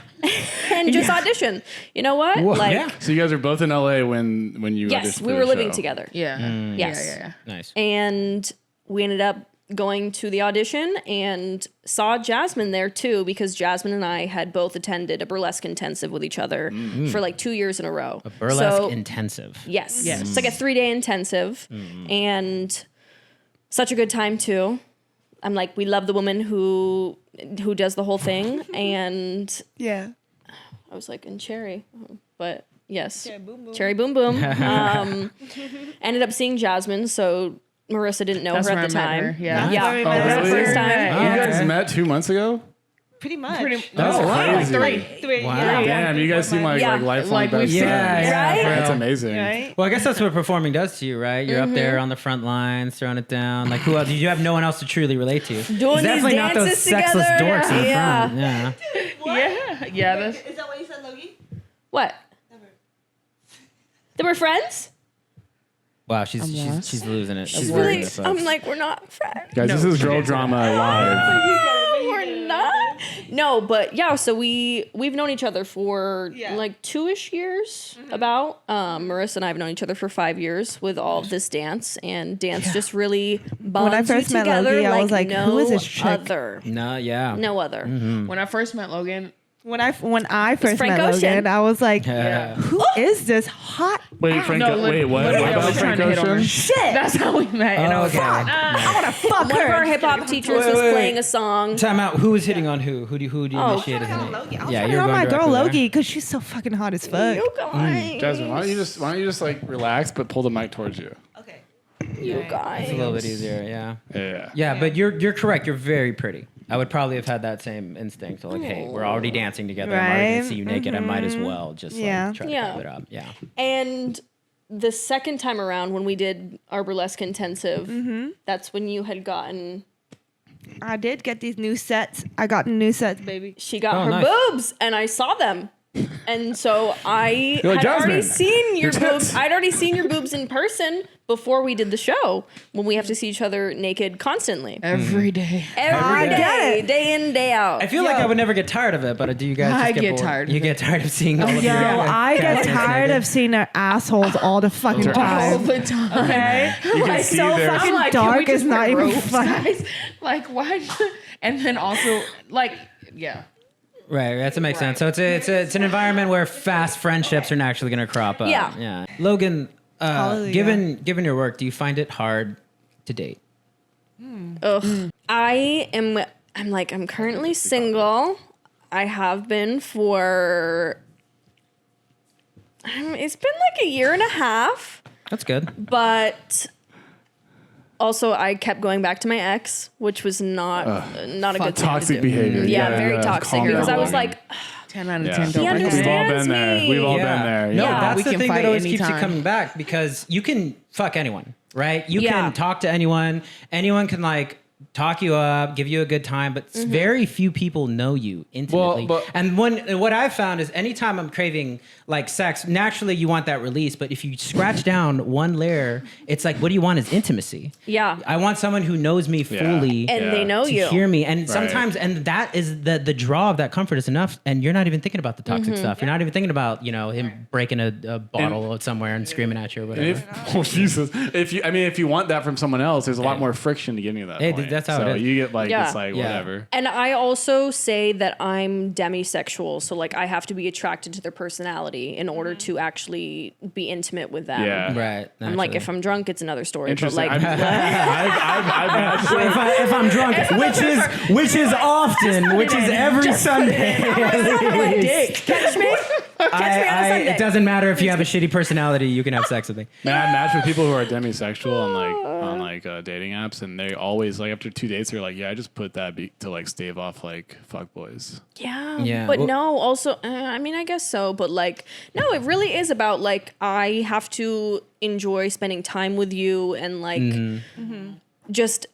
and just audition. You know what? Like, yeah. So you guys are both in LA when you yes, auditioned we for were the living show. together. Yeah. Yes. Yeah. Nice. And we ended up going to the audition and saw Jasmine there too, because Jasmine and I had both attended a burlesque intensive with each other for like 2 years in a row. A burlesque So, intensive. yes. Yes. It's like a 3-day intensive and such a good time too. I'm like, we love the woman who does the whole thing. And Yeah. I was like, and Cherry, but yes. Cherry Boom Boom. Cherry Boom Boom. Ended up seeing Jasmine, so Marissa didn't know That's her where at the I met time. her, yeah. Yeah. Oh, That was the really? first time. Yeah. You guys Okay. met 2 months ago? Pretty much. That's crazy. Three. Wow. Yeah. Damn, you guys seem like Yeah. lifelong Like we best said. friends. Yeah, Right? for That's real. amazing. Right? Well, I guess that's what performing does to you, right? You're up there on the front lines, throwing it down. Like, who else? You have no one else to truly relate to. It's these definitely not those dances sexless together. dorks in the Yeah. front. Yeah. Yeah. Yeah. That's Is that what you said, Logie? What? They were friends? Wow, she's lost. she's losing it. She's She's losing really, it, folks. I'm like, we're not friends. Guys, this is girl drama live. We're not. No, but yeah, so we've known each other for like 2-ish years about. Marissa and I have known each other for 5 years with all of this dance, and dance just really bonds When I first you met together Logie, I was like, no who is this chick? other. No, yeah. No other. when I first met Logan. When I first Frank met Ocean. Logan, I was like, Yeah. who is this hot? Wait, Frank, No, wait, what? literally, What I about was trying Frank to hit on her. Ocean? Shit. That's how we met. And I was Okay. like, I want to fuck One of her. our hip hop teachers was wait. playing a song. Time out. Who was hitting on who? Who do you Oh, initiate as I an was Yeah, hitting you're on going my girl directly there. Logie because she's so fucking hot as fuck. You guys. Jasmine, why don't you just like relax but pull the mic towards you? Okay. You guys. It's a little bit easier, yeah. Yeah. Yeah, but you're correct. You're very pretty. I would probably have had that same instinct. So like, hey, we're already dancing together. I'm already Right? gonna see you naked. I might as well just Yeah. like try to Yeah. cover it up. Yeah. And the second time around when we did our burlesque intensive, that's when you had gotten, I did get these new sets. I got new sets, baby. she got Oh, her nice. boobs, and I saw them. And so I You're like, had already "Jasmine, seen your your boobs. tits." I'd already seen your boobs in person before we did the show, when we have to see each other naked constantly. every day. Every day, day in, day out. I feel like I would never get tired of it, but do you guys? I just get bored? tired of You it. get tired of seeing all of Yo, your. I get castmates tired naked? of seeing their assholes all the fucking All time. the time. Okay? You can Like see so their fucking I'm like, can we dark just is not wear even robes, funny. guys? Like, why? And then also, like, yeah. Right, that makes sense. So it's an environment where fast friendships are naturally going to crop up. Yeah. Yeah. Logan, Hallelujah. given your work, do you find it hard to date? Ugh. I'm currently single. I have been for, it's been like a year and a half, That's good. but also I kept going back to my ex, which was not a good thing Toxic to do. behavior. Yeah, You very gotta toxic, calm because I down, was Logan. like, 10 out of Yeah. 10 don't He recommend. We've all understands been there. me. We've all Yeah. been there. No, Yeah. that's We the can thing fight that always keeps you anytime. coming back, because you can fuck anyone, right? You Yeah. can talk to anyone. Anyone can like talk you up, give you a good time, but Mm-hmm. very few people know you intimately. but- And what I've found is anytime I'm craving like sex, naturally you want that release, but if you scratch down one layer, it's like, what do you want is intimacy. yeah. I want someone who knows me Yeah. fully. And Yeah. they know to you. hear me, and sometimes, and that is the draw of that comfort is enough, and you're not even thinking about the toxic Mm-hmm. stuff. You're not even thinking about him breaking a bottle somewhere and screaming at you or And whatever. if, oh Jesus! If you want that from someone else, there's a lot more friction to getting to that Hey, point. that's how so it is. you get like Yeah. it's like Yeah. whatever. And I also say that I'm demisexual, so like I have to be attracted to their personality in order to actually be intimate with them. Yeah. Right. I'm like, naturally. if I'm drunk, it's another story. But Interesting. like, I've actually, if I'm drunk, which is often, which is every Sunday. catch me. Catch me on a Sunday. It doesn't matter if you have a shitty personality, you can have sex with me. man, I match with people who are demisexual on dating apps, and they always like after 2 dates they're like, yeah, I just put that to like stave off like fuck boys. Yeah. Yeah, But well- no, also, I mean, I guess so. But like, no, it really is about like, I have to enjoy spending time with you and like, just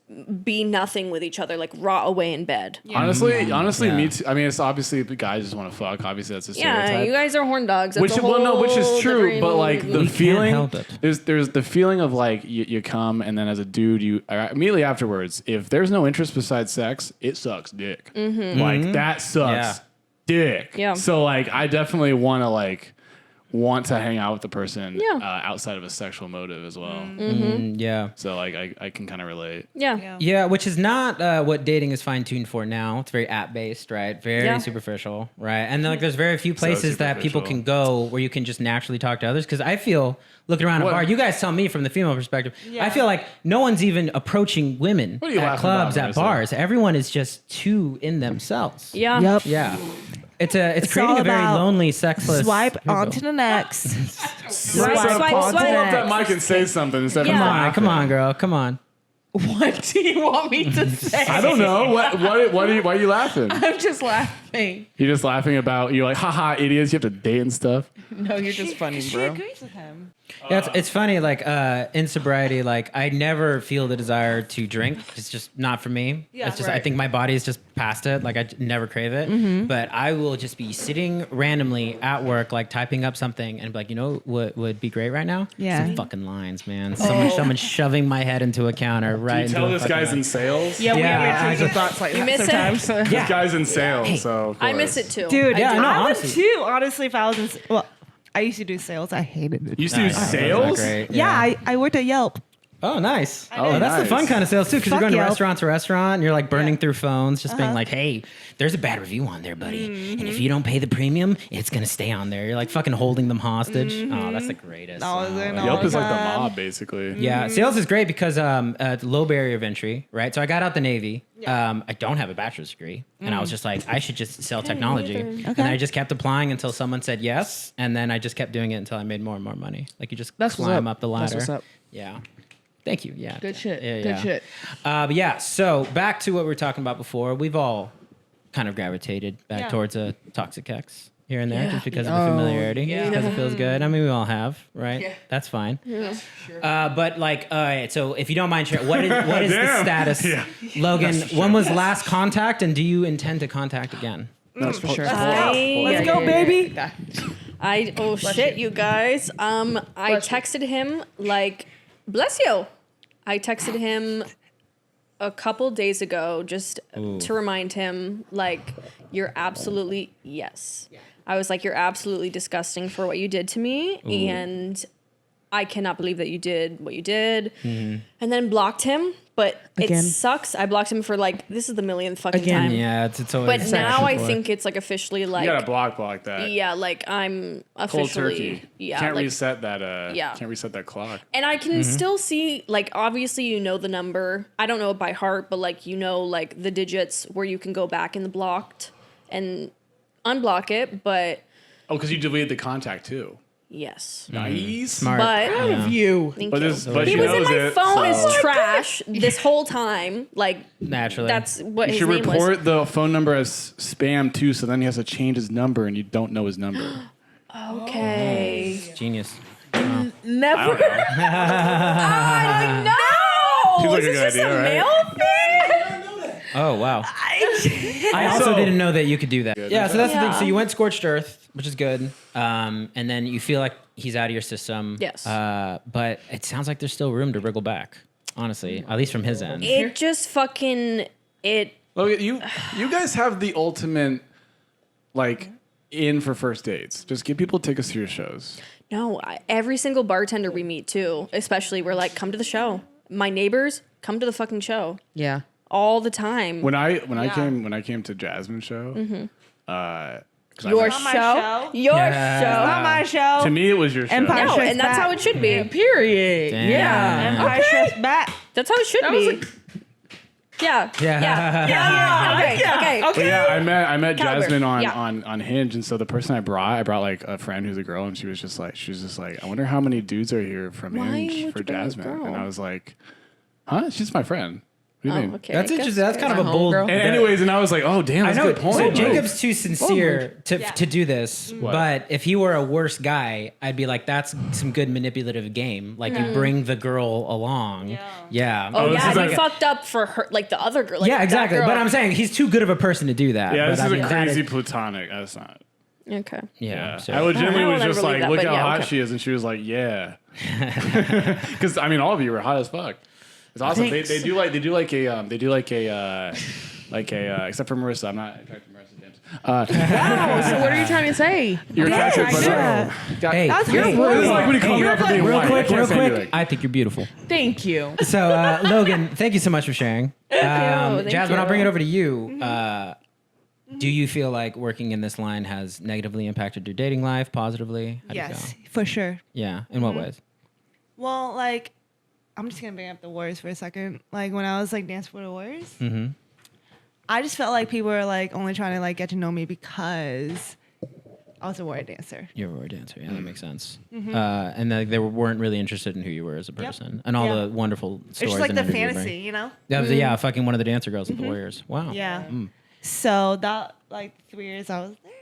be nothing with each other, like rot away in bed. Honestly, Yeah. me too. I mean, it's obviously the guys just want to fuck. Obviously, that's a stereotype. Yeah, you guys are horn dogs. That's Which a whole which is true, but like the We can't feeling, help it. there's the feeling of like you come and then as a dude you immediately afterwards, if there's no interest besides sex, it sucks dick. Like that sucks dick. Yeah. So like I definitely want to hang out with the person Yeah. outside of a sexual motive as well. Yeah. So like I can kind of relate. Yeah. Yeah, which is not what dating is fine tuned for now. It's very app based, right? Very Yeah. superficial, right? And like, there's very few places that people superficial. can go where you can just naturally talk to others. Because I feel looking around a What? bar, you guys tell me from the female perspective. Yeah. I feel like no one's even approaching women What are you at laughing clubs, about, at Marissa? bars. Everyone is just too in themselves. Yeah. Yep. Yeah. It's creating all a very about lonely, sexless. Swipe people. onto the next. Swipe, Pull swipe, up that swipe. mic and say something instead Yeah. of Come on, laughing. come on, girl, come on. What do you want me to say? I don't know. Why are you laughing? I'm just laughing. You're just laughing about, you're like, haha, idiots, you have to date and stuff. No, you're just funny, She bro. agrees with him. Yeah, it's funny. Like in sobriety, like I never feel the desire to drink. It's just not for me. Yeah, it's just I right. think my body is just past it. Like I never crave it. But I will just be sitting randomly at work, like typing up something, and be like, you know what would be great right now? Yeah. Some fucking lines, man. Someone shoving my head into a counter right. You tell into a this fucking guy's line. in sales? Yeah, we Yeah, have I intrusive just- thoughts like You that miss it? sometimes. This Yeah. guy's in sales, so of I miss course. it too. Dude, Yeah, I know, I would honestly. too. Honestly, if I was in, well, I used to do sales. I hated it. You used to do Nice. sales? That's not great. yeah, I worked at Yelp. Oh, nice. I Oh, did. that's the fun Nice. kind of sales too, because you're Fuck going to Yelp. restaurant to restaurant, and you're like burning Yeah. through phones, just being like, "Hey, there's a bad review on there, buddy, and if you don't pay the premium, it's gonna stay on there." You're like fucking holding them hostage. Oh, that's the greatest. I was Oh, in yeah. all Yelp is like the time. mob, basically. Yeah, sales is great because low barrier of entry, right? So I got out the Navy. I don't have a bachelor's degree, and I was just like, I should just sell technology. And I just kept applying until someone said yes, and then I just kept doing it until I made more and more money. Like you just That's what's climb up. up the ladder. That's what's up. Yeah. Thank you. Yeah. Good shit. Yeah, Good yeah. shit. But yeah, so back to what we were talking about before. We've all kind of gravitated back Yeah. towards a toxic ex here and there Yeah. just because of Oh, the familiarity, yeah. because it feels good. I mean, we all have, right? Yeah. That's fine. But like, all right, so if you don't mind sharing, what is the Damn. status? Yeah. Logan, when was last contact, and do you intend to contact again? That's for sure. Let's go, baby. Shit, you guys. I texted him like, bless you. I texted him a couple days ago just to remind him like, you're absolutely yes. I was like, you're absolutely disgusting for what you did to me, and I cannot believe that you did what you did. And then blocked him, but Again. it sucks. I blocked him for like, this is the millionth fucking Again. time. Yeah, it's always. But now I think it's like officially like, You gotta block that. yeah, like I'm Cold officially, turkey. yeah, Can't like, reset that. yeah. Can't reset that clock. and I can still see, like, obviously you know the number. I don't know it by heart, but like you know, like the digits where you can go back in the blocked and unblock it. But Oh, because you deleted the contact too. yes, Nice. smart. but Proud of you. thank But you. this, but He she was in knows my it, phone so- as trash this whole time. Like Naturally. that's what You his should name was. report the phone number as spam too, so then he has to change his number, and you don't know his number. Okay, genius. never. I know. Seems like Is a this good just idea, a right? male thing? Oh wow. I also So- didn't know that you could do that. Yeah, so that's the thing. Yeah. So you went scorched earth, which is good, and then you feel like he's out of your system. Yes. But it sounds like there's still room to wriggle back. Honestly, at least from his end. It just fucking it. Look, you guys have the ultimate, like, in for first dates. Just give people tickets to your shows. No, every single bartender we meet too, especially we're like, come to the show. My neighbors come to the fucking show Yeah. all the time. When I came to Jasmine's show, 'cause I Your went- Not my show, show. your Yeah. show. Not my show. to me it was your show. Empire No, Strikes and that's Back. how it should be. Period. Damn. Yeah. Empire Strikes Back. That's how it should was be. Yeah. Yeah. Yeah. Okay. But yeah, I met Caliber. Jasmine on, Yeah. on Hinge, and so the person I brought like a friend who's a girl, and she was just like, I wonder how many dudes are here from Why Hinge would for you bring a Jasmine, girl? and I was like, huh? She's my friend. What do you mean? Okay. That's I guess interesting. That's kind of a My bold. homegirl. And anyways, and I was like, oh damn, I that's know. a good point. So Like, Jacob's too sincere to Yeah. do this, but if he were a worse guy, I'd be like, that's some good manipulative game. Like you bring the girl along. Yeah. Oh, this yeah, is you like- fucked up for her, like the other girl. Like yeah, that exactly. girl. But I'm saying he's too good of a person to do that. yeah, this but, is I mean, a that crazy is- platonic. That's not. Okay. Yeah. So- I legitimately I don't was just ever like, believe that, look but how yeah, hot okay. she is, and she was like, yeah. Because I mean, all of you were hot as fuck. It's awesome. They Thanks. do like a except for Marissa. I'm not attracted to Marissa James. Wow. So what are you trying to say? You're attracted, but Yeah. Hey, That's hey, rude. This is like when you call me out for being real white. I quick, can't real stand quick. you, like- I think you're beautiful. Thank you. So, Logan, thank you so much for sharing. Thank Jasmine, I'll bring it you. over to you. Do you feel like working in this line has negatively impacted your dating life positively? How'd it Yes, go? for sure. Yeah. In what ways? Well, like, I'm just gonna bring up the Warriors for a second. Like when I was like dancing for the Warriors, I just felt like people were like only trying to like get to know me because I was a warrior dancer. You're a roar dancer. Yeah, that makes sense. And they weren't really interested in who you were as a person and all Yeah. the wonderful It's stories. just like and the imagery you bring. fantasy, you know? That was fucking one of the dancer girls at the Warriors. Wow. Yeah. So that like 3 years I was there,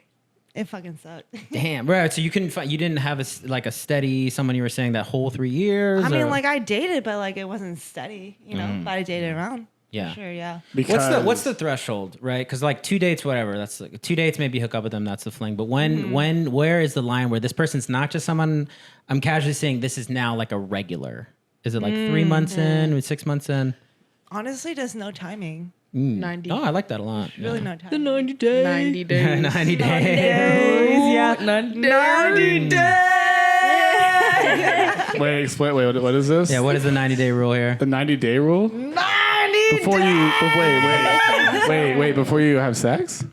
it fucking sucked. Damn, right. So you couldn't find, you didn't have a steady someone you were saying that whole 3 years. I mean, or- like I dated, but like it wasn't steady, you know. But I dated around. Yeah. For sure. Yeah. Because What's the threshold, right? Because like 2 dates, whatever. That's like, 2 dates, maybe hook up with them. That's the fling. But where is the line where this person's not just someone I'm casually saying this is now like a regular? Is it like 3 months in, 6 months in? Honestly, there's no timing. 90. Oh, I like that a lot. Really, Yeah. no timing. 90 days. 90 days. 90 days. Yeah. 90 days. wait, explain. Wait, what is this? Yeah, what is the 90-day rule here? The 90-day rule? 90 Before you wait, before you have sex?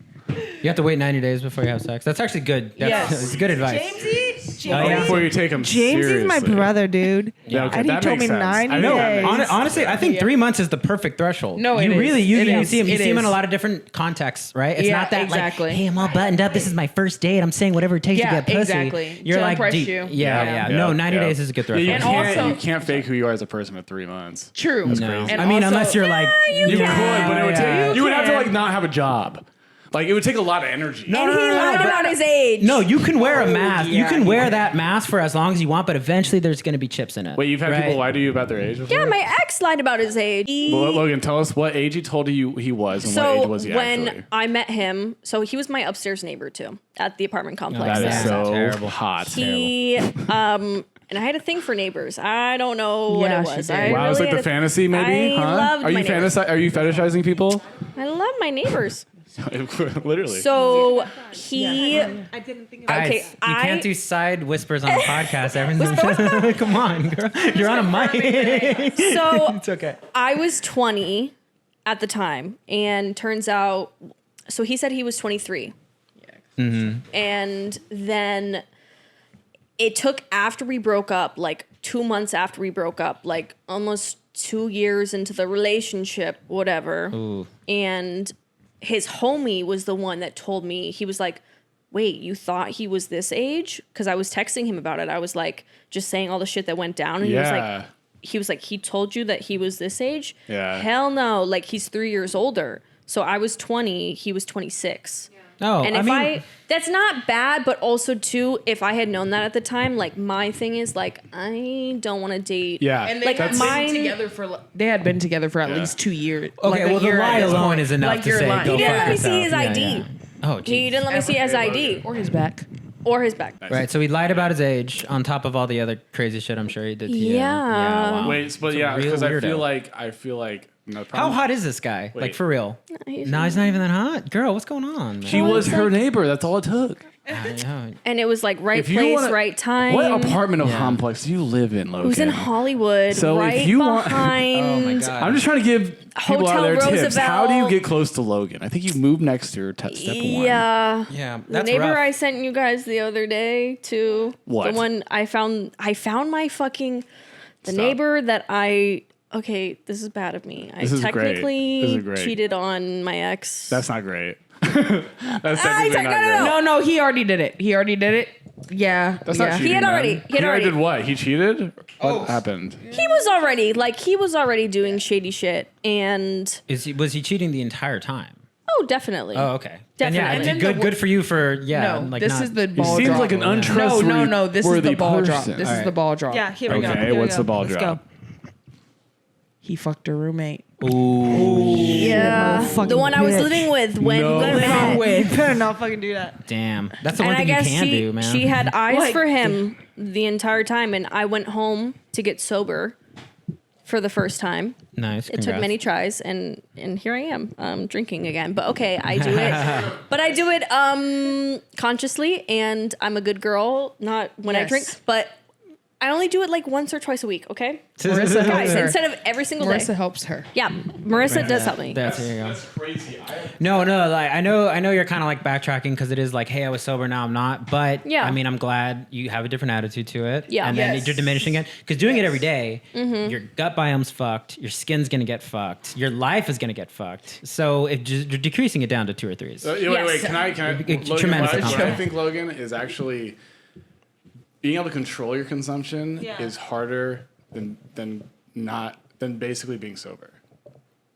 You have to wait 90 days before you have sex. That's actually good. That's Yes. it's good advice. Jamesy? Oh, yeah. Before you take them seriously. Jamesy my brother, dude. Yeah, okay, And he that told makes me sense. 90 I know. days. Honestly, I think 3 months is the perfect threshold. No, it you is. really It you is. see him. You It see him in is. a lot of different contexts, right? It's Yeah, not that exactly. like, hey, I'm all buttoned up. This is my first date. I'm saying whatever it takes Yeah, to get pussy. exactly. You're To like, impress deep. you. Yeah, Yeah. No, 90 days is a good Yeah, you, threshold. And can't, also- you can't fake who you are as a person for 3 months. True. No. crazy. And I mean, also- unless you're like, You could, but it would take. You would have to can. like not have a job. Like it would take a lot of energy. And he lied about his age. no, you can wear a mask. You yeah, can he wear that mask for as long as you want, but eventually there's going to be chips in it. Wait, you've had right? people lie to you about their age before? Yeah, my ex lied about his age. Well, Logan, tell us what age he told you he was and what So age was he when actually. I met him, so he was my upstairs neighbor too at the apartment complex. That is Yeah. so Terrible. hot. He and I had a thing for neighbors. I don't know what Yeah, it she was. did. I Wow, it's really like the had a- fantasy, maybe? I huh? loved Are you my neighbors. Are you fetishizing people? I love my neighbors. Literally. So he. I didn't think about Guys, Okay, you can't do side whispers on a podcast. Everything. Come on, girl. You're on a mic. So It's okay. I was 20 at the time, and turns out, so he said he was 23. And then it took after we broke up, like 2 months after we broke up, like almost 2 years into the relationship, whatever. Ooh. And his homie was the one that told me, he was like, wait, you thought he was this age? Because I was texting him about it. I was like, just saying all the shit that went down. And Yeah. he was like, he told you that he was this age? Yeah. Hell no. Like, he's 3 years older. So I was 20, he was 26. No, And I if mean, that's not bad, but also too, if I had known that at the time, like my thing is like, I don't want to date. Yeah. And they Like, had mine- been together for they had been together for at least 2 years. okay, Like a well, the year lie at this alone point. is enough Like to you're say lying. go He didn't fuck let me see yourself. his Yeah, ID. yeah. Oh, He geez. didn't let me see his ID or his back. or his back. Right, so he lied about his age on top of all the other crazy shit I'm sure he did to you. Yeah. wow. Wait, but It's a yeah, real because weirdo. I feel like no How problem. hot is this guy? Like Wait. for real? He's- No, he's not even that hot. Girl, what's going on? Man? She was her neighbor. That's all it took. I know. And it was like right If you place, wanna- right time. What apartment Yeah. complex do you live in, Logan? It was in Hollywood, So if right you want- behind. Oh my god. I'm just trying to give people out Hotel there tips. Roosevelt. How do you get close to Logan? I think you move next to her. Step one. Yeah. Yeah, The that's neighbor rough. I sent you guys the other day too. What? The one I found my fucking the Stop. neighbor that I okay, this is bad of me. This is I great. technically This is great. cheated on my ex. That's not great. That's technically not great. No, he already did it. He already did it. Yeah. That's yeah. not cheating. He had man. already- he had already- did what? He cheated? Oh. What happened? He was already doing shady shit, and Was he cheating the entire time? oh, definitely. Oh, okay. Then yeah, Definitely. And then the- good for you for No, like this not- is the He ball seems drop. like an No, untrustworthy This is the ball drop. person. This is Alright. the ball drop. Yeah, here we go. Okay, Here we what's go. the ball Let's drop? go. He fucked her roommate. Yeah, motherfucking the one I was bitch. living with when No. we met. You better not fucking do that. Damn, that's the one And I thing you guess can do, man. she had eyes Like- for him the entire time, and I went home to get sober for the first time. Nice. It took many tries, and here I am, drinking again. But okay, I do it, but I do it consciously, and I'm a good girl. Not when I Yes. drink, but I only do it like once or twice a week. Okay, Marissa helps guys, her. instead of every single Marissa day. helps her. Yeah, Marissa does help me. That's there you go. That's crazy. No, like I know you're kind of like backtracking because it is like, hey, I was sober, now I'm not. But Yeah. I mean, I'm glad you have a different attitude to it. Yeah. and then Yes. you're diminishing it because doing it every day, your gut biome's fucked, your skin's gonna get fucked, your life is gonna get fucked. So if you're decreasing it down to 2 or 3s. Wait, Yes. can I? It's Logan, tremendous what I accomplishment. think, Logan, is actually being able to control your consumption Yeah. is harder than basically being sober,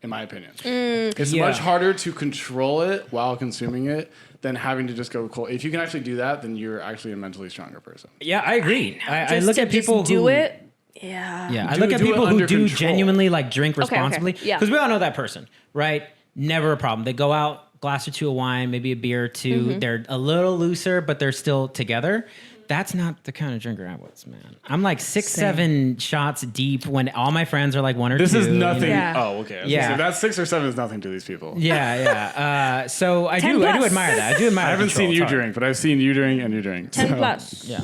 in my opinion. It's Yeah. much harder to control it while consuming it than having to just go cold. If you can actually do that, then you're actually a mentally stronger person. Yeah, I agree. I Just look to at people just who do it. Yeah. Yeah, I Do look it- at do it people who under do control. genuinely like drink okay. responsibly. Yeah. Because we all know that person, right? Never a problem. They go out, glass or two of wine, maybe a beer or 2. Mm-hmm. They're a little looser, but they're still together. That's not the kind of drinker I was, man. I'm like 6, 7 shots deep when all my friends are like 1 or 2. This is you know? nothing. Yeah. Oh, okay. Yeah. So that's 6 or 7 is nothing to these people. Yeah. So I 10 do plus. admire that. I do admire. I haven't control. seen you It's hard. drink, but I've seen you drink and you drink. 10 so- plus. Yeah.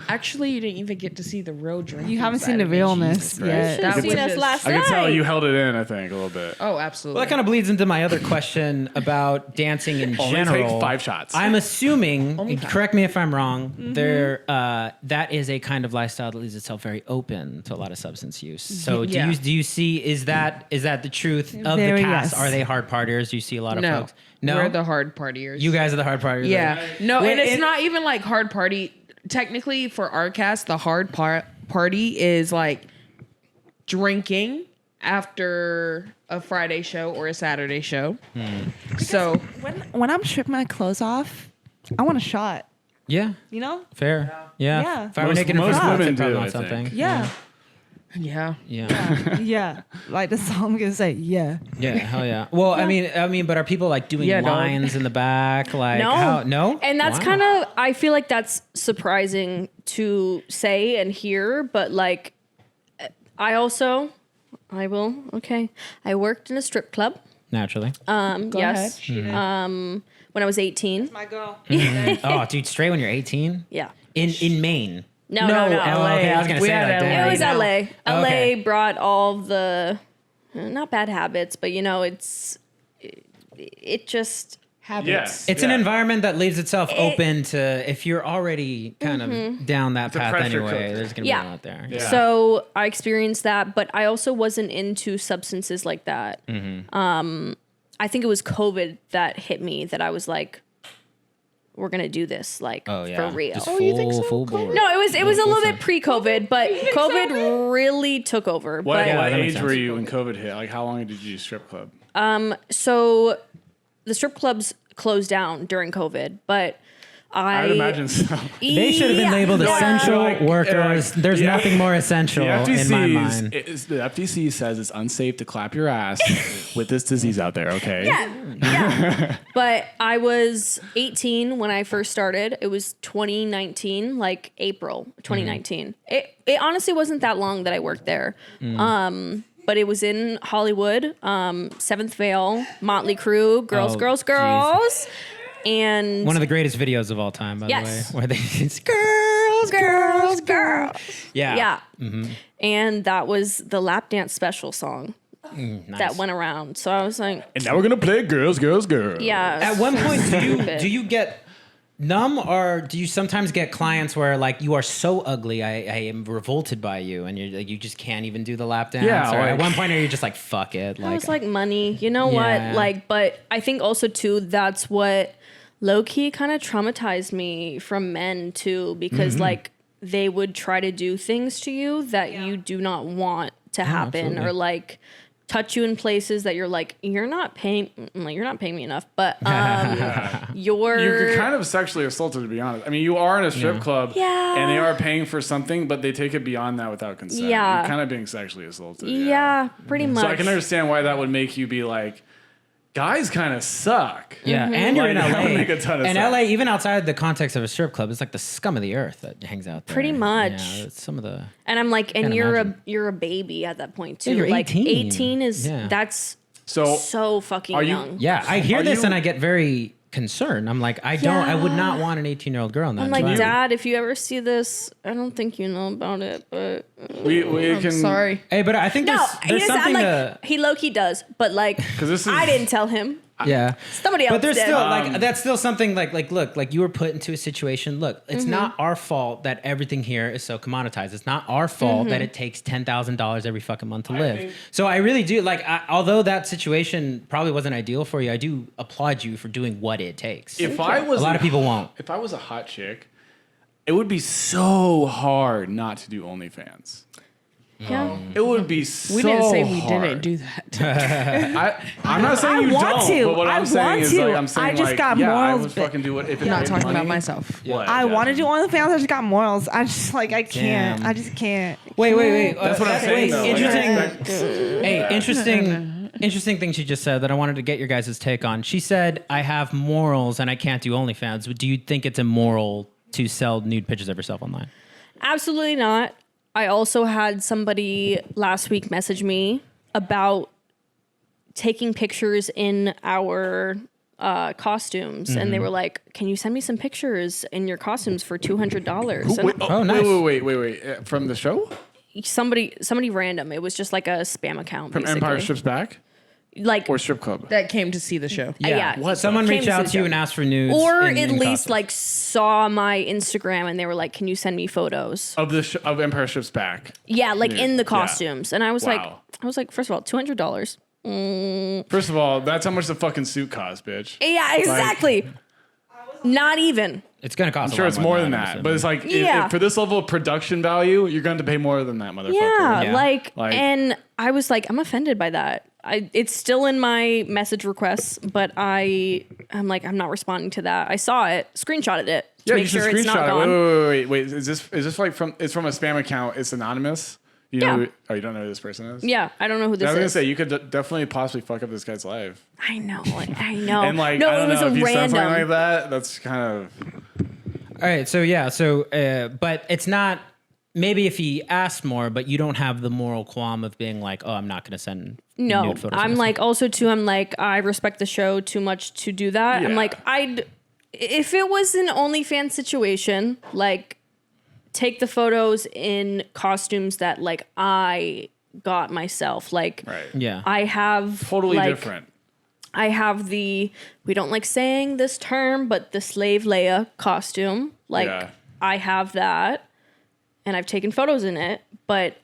Actually, you didn't even get to see the real drink. You haven't inside seen the of me. realness Jesus yet. Christ. Should've That seen was us just- last I can tell night. you held it in, I think, a little bit. Oh, absolutely. Well, that kind of bleeds into my other question about dancing in Only general. take 5 shots. I'm assuming, Only 5. correct me if I'm wrong, that is a kind of lifestyle that leaves itself very open to a lot of substance use. So Yeah. do you see, is that the truth of Very the cast? yes. Are they hard partiers? Do you see a lot of No. folks? No, We're the hard partiers. you guys are the hard partiers. Yeah. No, Wait, and it's and- not even like hard party. Technically, for our cast, the hard party is like drinking after a Friday show or a Saturday show. So When I'm stripping my clothes off, I want a shot. Yeah, You know? fair. Yeah. Yeah. If I were Most- naked in most front of women probably do, want I think. something. Yeah. yeah, Yeah. Yeah. Like the song can say, yeah. Yeah, hell yeah. Well, I mean, but are people like doing Yeah, dog. lines in the back? Like, No. no? And that's Wow. kind of, I feel like that's surprising to say and hear, but like, I worked in a strip club. Naturally. Go Yes. ahead. When I was 18. My girl. Oh, dude, straight when you're 18? Yeah. In Maine. No. No, Oh, okay. I was gonna We say had like LA. that. It was know. LA. Okay. LA brought all the, not bad habits, but it just, Habits. It's an environment that leaves itself open to if you're already kind of down that a path pressure anyway. cooker. There's gonna Yeah. be a lot there. Yeah. So I experienced that, but I also wasn't into substances like that. I think it was COVID that hit me that I was like, we're gonna do this like Oh yeah. for real. Just you think so? full board. No, it was a little bit pre-COVID, but COVID really took over. What, But what that makes age were sense. you when COVID hit? Like, how long did you do strip club? so the strip clubs closed down during COVID, but I would imagine so. They should have been labeled essential like, workers. There's yeah. nothing more essential The in my FTC, mind. the FTC says it's unsafe to clap your ass with this disease out there, okay? yeah. But I was 18 when I first started. It was 2019, like April 2019. It honestly wasn't that long that I worked there. But it was in Hollywood, Seventh Veil, Motley Crue, Girls, Oh, Girls, geez. Girls. And One of the greatest videos of all time, by Yes. the way, where they it's girls. Yeah. yeah. And that was the lap dance special song Nice. that went around. So I was like, And now we're gonna play Girls, Girls, Girls. yeah. At one point, Stupid. do you get numb, or do you sometimes get clients where like you are so ugly, I am revolted by you, and you just can't even do the lap dance? Yeah, Or at like- one point, are you just like fuck it? I was like, money, you know Yeah. what? Like, but I think also too, that's what low key kind of traumatized me from men too, because like they would try to do things to you that you do not want to happen, absolutely. or like touch you in places that you're like, you're not paying me enough, but You're kind of sexually assaulted, to be honest. I mean, you are in a strip club, Yeah. and they are paying for something, but they take it beyond that without consent. Yeah. You're kind of being sexually assaulted. yeah, pretty much. So I can understand why that would make you be like, guys kind of suck. Yeah, and you're in Like, LA. that would make a ton of and sense. LA, even outside the context of a strip club, it's like the scum of the earth that hangs out there. Pretty much. Yeah, it's some of the. And I'm like, and Can't you're imagine. you're a baby at that point too. Yeah, you're like 18. 18 is Yeah. that's So so fucking are you- young. Yeah, I hear Are this you- and I get very concerned. I'm like, I would not want an 18-year-old girl in that I'm like, environment. Dad, if you ever see this, I don't think you know about it, but we I'm can. sorry. Hey, but I think no, there's I'm something like, to. he low key does, but like, 'Cause this is- I didn't tell him. Yeah. Somebody else But there's did. still like that's still something like look, like you were put into a situation. Look, it's not our fault that everything here is so commoditized. It's not our fault that it takes $10,000 every fucking month to live. think- So I really do like although that situation probably wasn't ideal for you, I do applaud you for doing what it takes. If I was a lot of people won't. If I was a hot chick, it would be so hard not to do OnlyFans. Yeah. It would be so We didn't say we hard. didn't do that. I'm not saying you want don't, to. but what I I'm saying want is to. like I'm saying I just like got yeah, I morals, would but- fucking do it if it I'm not made talking about money. myself. What? I want to Jasmine? do OnlyFans. I just got morals. I just like I can't. Damn. I just can't. Wait. That's what I'm saying. Though. Like, Interesting. Hey, interesting thing she just said that I wanted to get your guys' take on. She said, I have morals and I can't do OnlyFans. Do you think it's immoral to sell nude pictures of yourself online? Absolutely not. I also had somebody last week message me about taking pictures in our costumes, and they were like, "Can you send me some pictures in your costumes for $200?" Wait, Oh, nice. wait. From the show? Somebody random. It was just like a spam account. From basically. Empire Strips Back? like Or Strip Club? That came to see the show. yeah. What? Someone Came reached to out the to you show. and asked for nudes. or in at least costumes. like saw my Instagram and they were like, "Can you send me photos?" Of of Empire Strips Back. Yeah, like Nude. in the Yeah. costumes. And I was Wow. like, first of all, $200. First of all, that's how much the fucking suit costs, bitch. Yeah, exactly. Not even. It's going to cost I'm sure it's more than that, I'm but it's like Yeah. if for this level of production value, you're going to pay more than that, motherfucker. Yeah, Yeah. Like, Like- and I was like, I'm offended by that. It's still in my message requests, but I'm like, I'm not responding to that. I saw it, screenshotted it to Yeah, make you should sure it's not screenshot gone. it. Wait. Is this like it's from a spam account? It's anonymous. You know? Yeah. Oh, you don't know who this person is? Yeah, I don't know who I this was gonna is. say you could definitely possibly fuck up this guy's life. I know, I know. And like, no, I don't it was know a if you said something random. like that. That's kind of All right, so yeah, but it's not. Maybe if he asked more, but you don't have the moral qualm of being like, oh, I'm not going to send No, nude photos. of I'm myself. like also too. I'm like I respect the show too much to do that. I'm Yeah. like if it was an OnlyFans situation, like take the photos in costumes that like I got myself. Like right. yeah. I have Totally like, different. I have we don't like saying this term, but the slave Leia costume. Like Yeah. I have that, and I've taken photos in it, but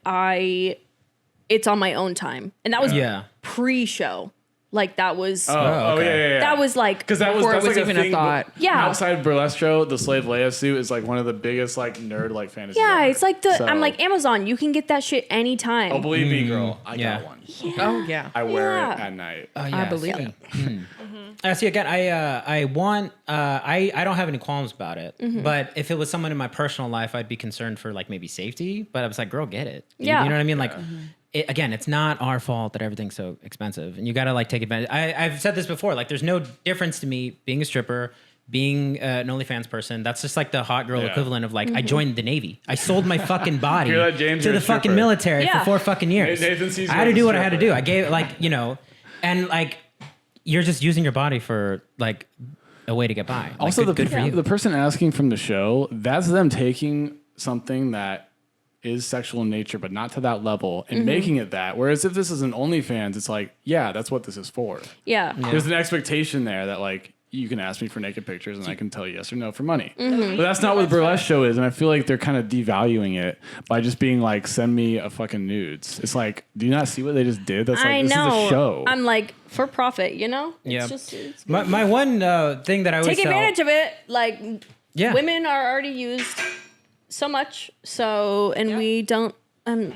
it's on my own time, and that was Yeah. pre-show. Like that was Oh, okay. yeah. that was like Because that was Before it that's was like even a a thing. thought. Yeah. Outside burlesque show, the slave Leia suit is like one of the biggest like nerd like fantasies. yeah, ever. it's like the So- I'm like Amazon, you can get that shit anytime. Oh, believe me, girl, I yeah. got one. Oh yeah. I wear it Yeah. at night. Oh, I yeah, believe see. it. See again. I want. I don't have any qualms about it. Mm-hmm. But if it was someone in my personal life, I'd be concerned for like maybe safety. But I was like, girl, get it. Yeah. You know what I mean? Like, again, it's not our fault that everything's so expensive, and you got to like take advantage. I've said this before. Like, there's no difference to me being a stripper, being an OnlyFans person. That's just like the hot girl Yeah. equivalent of like I joined the Navy. I sold my fucking body Hear that, James? to You're the a fucking stripper. military Yeah. for 4 fucking years. Nathan sees I you had to as a do what I had to stripper. do. I gave like and like you're just using your body for like a way to get by. Like, Also, good for you. the person asking from the show, that's them taking something that is sexual in nature, but not to that level, and making it that. Whereas if this is an OnlyFans, it's like, yeah, that's what this is for. Yeah. There's an expectation there that like you can ask me for naked pictures and I can tell you yes or no for money. But that's not what the burlesque show is. And I feel like they're kind of devaluing it by just being like, send me a fucking nudes. It's like, do you not see what they just did? That's like, I this know. is a show. I'm like, for profit, you know? Yeah. It's My one thing that I always take advantage of it. Like, Yeah. women are already used so much. So, and we don't,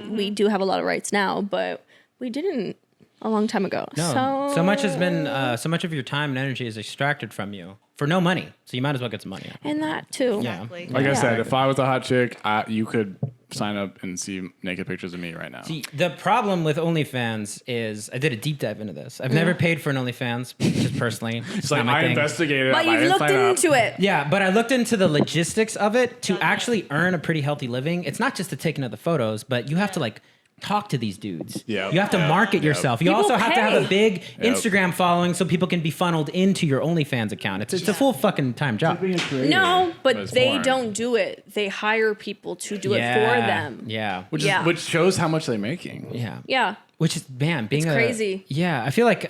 we do have a lot of rights now, but we didn't a long time ago. No, so much has been, so much of your time and energy is extracted from you for no money. So you might as well get some money. And that too. Yeah. Exactly. Like I Yeah. said, if I was a hot chick, you could sign up and see naked pictures of me right now. See, the problem with OnlyFans is I did a deep dive into this. I've never paid for an OnlyFans, just personally. It's like, not my I thing. investigated But it. I you've didn't looked sign up. into it. Yeah, but I looked into the logistics of it to actually earn a pretty healthy living. It's not just to take another photos, but you have to like talk to these dudes. Yeah. You have to Yeah. market Yep. yourself. You People also have to have a pay. big Instagram following so people can be funneled into your OnlyFans account. It's a full fucking time job. No, but it's they porn. don't do it. They hire people to do it for them. Yeah. Which shows how much they're making. Yeah. Yeah. Which is, man, being It's crazy. Yeah, I feel like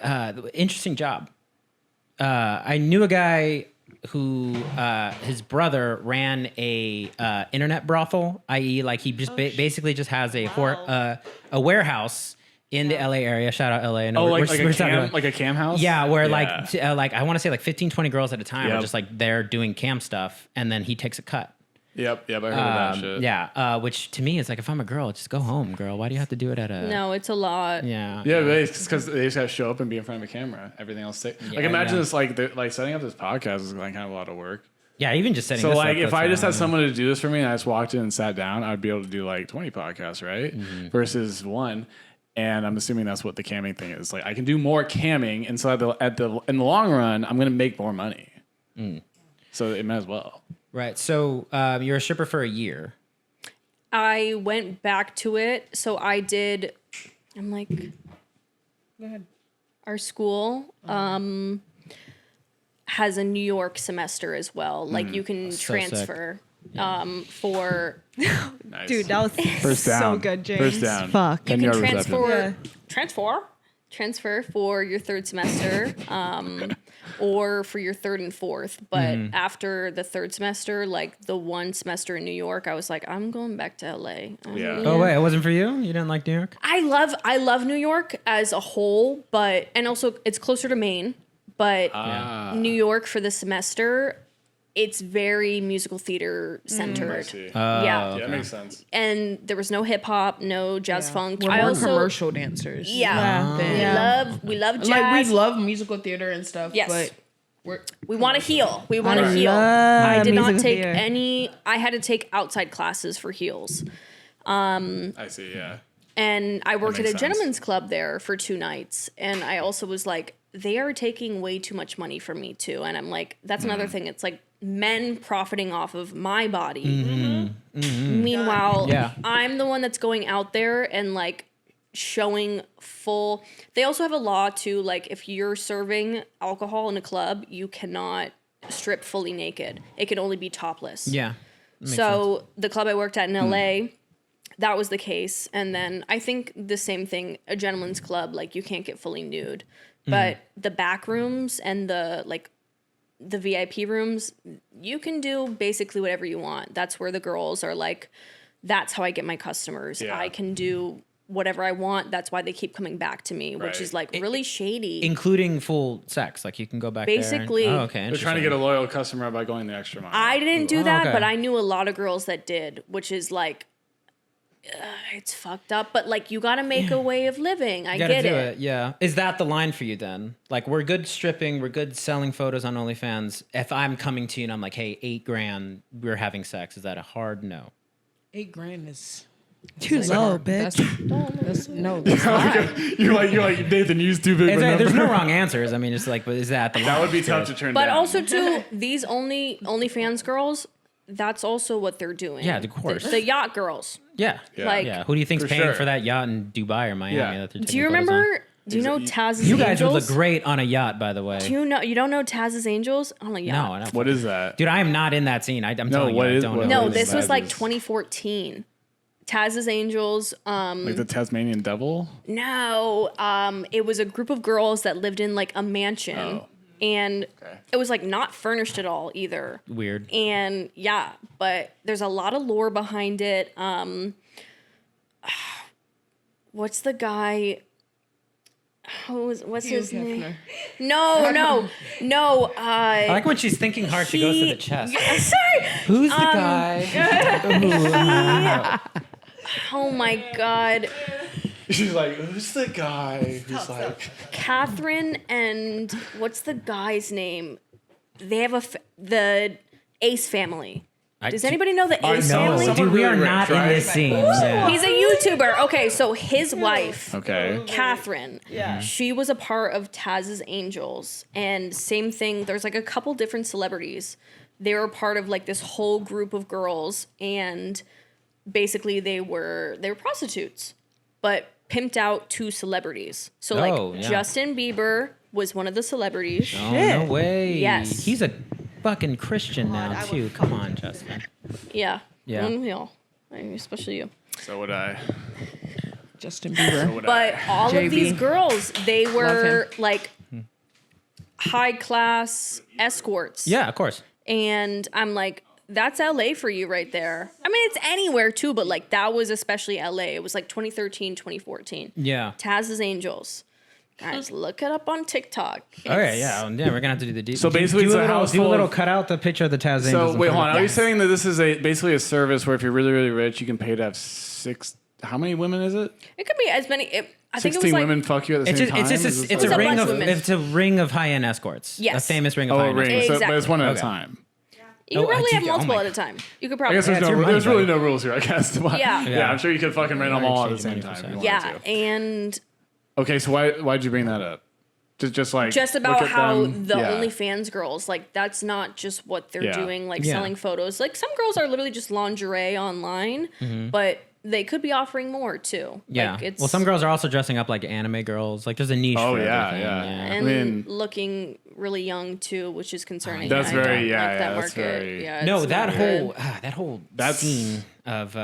interesting job. I knew a guy who his brother ran a internet brothel, i.e., like he just basically just has a a warehouse in the LA area. Shout out LA. I know Oh, we're like talking about- a cam house? yeah, where Yeah. like I want to say like 15, 20 girls at a time are Yep. just like there doing cam stuff, and then he takes a cut. Yep, I heard of that shit. Yeah, which to me is like, if I'm a girl, just go home, girl. Why do you have to do it at a? No, it's a lot. Yeah. Yeah, but it's because they just have to show up and be in front of a camera. Everything else, like imagine yeah. this, like setting up this podcast is like kind of a lot of work. Yeah, even just setting. So this like, up, if that's I just not- had someone to do this for me and I just walked in and sat down, I'd be able to do like 20 podcasts, right? Versus one. And I'm assuming that's what the camming thing is. Like, I can do more camming, and so in the long run, I'm gonna make more money. So it might as well. Right. So you're a stripper for a year. I went back to it. So I did, I'm like, Go ahead. our school has a New York semester as well. Like you can So transfer for Nice. Dude, that was First so down. good, James. First down. Fuck. And you can yard reception. transfer for your third semester or for your third and fourth. But after the third semester, like the one semester in New York, I was like, I'm going back to LA. Yeah. Oh wait, it wasn't for you. You didn't like New York. I love New York as a whole, but and also it's closer to Maine, but New York for the semester, it's very musical theater I centered. see. Yeah. Yeah, that makes sense. And there was no hip hop, no jazz funk. We're I more also commercial dancers. yeah. Than- We love jazz. Like we love musical theater and stuff. Yes. But We want to heal. We want to I heal. love I did not musical take theater. any. I had to take outside classes for heels. I see. Yeah. And I worked at a makes sense. gentleman's club there for 2 nights. And I also was like, they are taking way too much money from me too. And I'm like, that's another thing. It's like men profiting off of my body. Meanwhile, Yeah. I'm the one that's going out there and like showing full. They also have a law too. Like if you're serving alcohol in a club, you cannot strip fully naked. It can only be topless. Yeah. So the club I worked at in LA, that was the case. And then I think the same thing, a gentleman's club, like you can't get fully nude. But the back rooms and the VIP rooms, you can do basically whatever you want. That's where the girls are like, that's how I get my customers. Yeah. I can do whatever I want. That's why they keep coming back to me, which Right. is like really shady. Including full sex, like you can go back Basically. there. And, oh, okay. They're trying to get a loyal customer by going the extra mile. I didn't do that, okay. but I knew a lot of girls that did, which is like, it's fucked up. But like, you got to make a way of living. I You gotta get do it. it. Yeah. Is that the line for you then? Like we're good stripping, we're good selling photos on OnlyFans. If I'm coming to you and I'm like, hey, $8,000, we're having sex, is that a hard no? $8,000 is Too low, bitch. That's no. That's not. you're like Nathan. Use too big. of a There's no number. wrong answers. I mean, just like, but is that the That line? would be tough to turn But down. also too, these OnlyFans girls, that's also what they're doing. Yeah, of course. The yacht girls. Yeah. Yeah. Like, Yeah. Who do you think's For paying sure. for that yacht in Dubai or Miami? Yeah. That they're do you taking photos on? remember? Do you know Taz's You guys Angels? would look great on a yacht, by the way. Do you know? You don't know Taz's Angels on a yacht? No, I don't. What is that? Dude, I am not in that scene. I'm telling what you, I is- don't what- know. No, what this is was like Taz's? 2014. Taz's Angels. Like the Tasmanian Devil? No, it was a group of girls that lived in like a mansion. Oh. and it was like not furnished at all either. Weird. And yeah, but there's a lot of lore behind it. What's the guy? What's his name? No. I like when she's thinking hard. She goes to the chest. Sorry. Who's the guy? Oh my God. She's like, who's the guy who's like... Catherine and what's the guy's name? They have the Ace family. Does anybody know the Ace family? Dude, we are really not rich, in right? this scene. Yeah. He's a YouTuber. Okay, so his wife, Okay. Catherine, she was a part of Taz's Angels. And same thing, there's like a couple different celebrities. They were part of like this whole group of girls, and basically they were prostitutes, but pimped out to celebrities. So like Justin Bieber was one of the celebrities. Oh, no way. Yes. He's a fucking Christian now, too. Come on, Justin. Yeah. Yeah. Especially you. So would I. Justin Bieber. But all JB. of these girls, they were like high class escorts. Yeah, of course. And I'm like, that's LA for you right there. I mean, it's anywhere too, but like that was especially LA. It was like 2013, 2014. Yeah. Taz's Angels. Guys, look it up on TikTok. Okay, yeah, we're gonna have to do the deep. So basically, do it's a a little, house do a full little of- cut out the picture of the Taz Angels. So and wait, put hold it on. up. Are you saying that this is basically a service where if you're really, really rich, you can pay to have how many women is it? It could be as many. I think it 16 was like women fuck you at the It's same just, time? it's just Is a, this it's It's a a ring bunch of of women. it's a ring of high end escorts. Yes. A famous ring of Oh, high a end ring. escorts. So, but it's one at a Okay. time. you can Oh, really I have do- oh multiple my- at a time. You could I probably. guess there's That's your money, there's really buddy. no rules here. I guess. Yeah. Yeah, I'm sure you could fucking rent them all at the same Exchange time. money if for you Yeah, wanted to. and Okay, so why'd you bring that up? Just like just look about at how them. the Yeah. OnlyFans girls, like that's not just what they're Yeah. doing, like Yeah. selling photos. Like some girls are literally just lingerie online, but they could be offering more too. Yeah. Like, it's, Well, some girls are also dressing up like anime girls. Like there's a niche. Oh for yeah, everything. yeah. and I mean, looking really young too, which is concerning. That's I very- don't yeah, like yeah, that that's market. very- Yeah, No, it's that not whole good. That's- scene of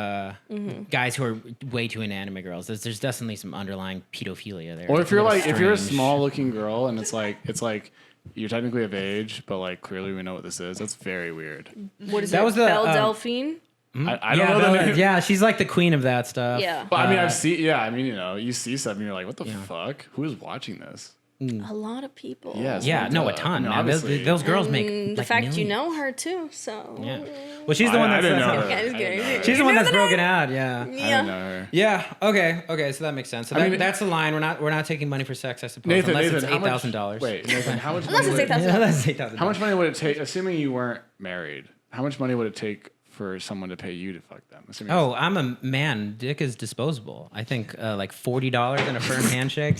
guys who are way too into anime girls. There's definitely some underlying pedophilia there. or It's if you're little like if you're a strange. small looking girl and it's like you're technically of age, but like clearly we know what this is. That's very weird. What is That it? was the, Belle um, Delphine? I don't know the name. Yeah, she's like the queen of that stuff. Yeah. But I mean, I've seen. Yeah, I mean, you see something, you're like, what the fuck? Who is watching this? A lot of people. Yes. Yeah, no, a I ton. mean, Man. obviously. Those girls make And the like fact you millions. know her too, so Yeah. Well, she's the one I that's didn't know her. Okay, just I kidding. didn't know her. she's the You one knew that's the broken name? out. Yeah. I didn't Yeah. know her. Yeah. Okay. So that makes sense. So I mean- that's the line. We're not taking money for sex, I suppose. Nathan, unless Nathan, it's how much- $8,000. Wait, Nathan, how much Unless money? it's Would, $8,000. Yeah, that's $8,000. how much money would it take? Assuming you weren't married, how much money would it take for someone to pay you to fuck them? Assuming Oh, I'm a man. Dick is disposable. I think like $40 and a firm handshake.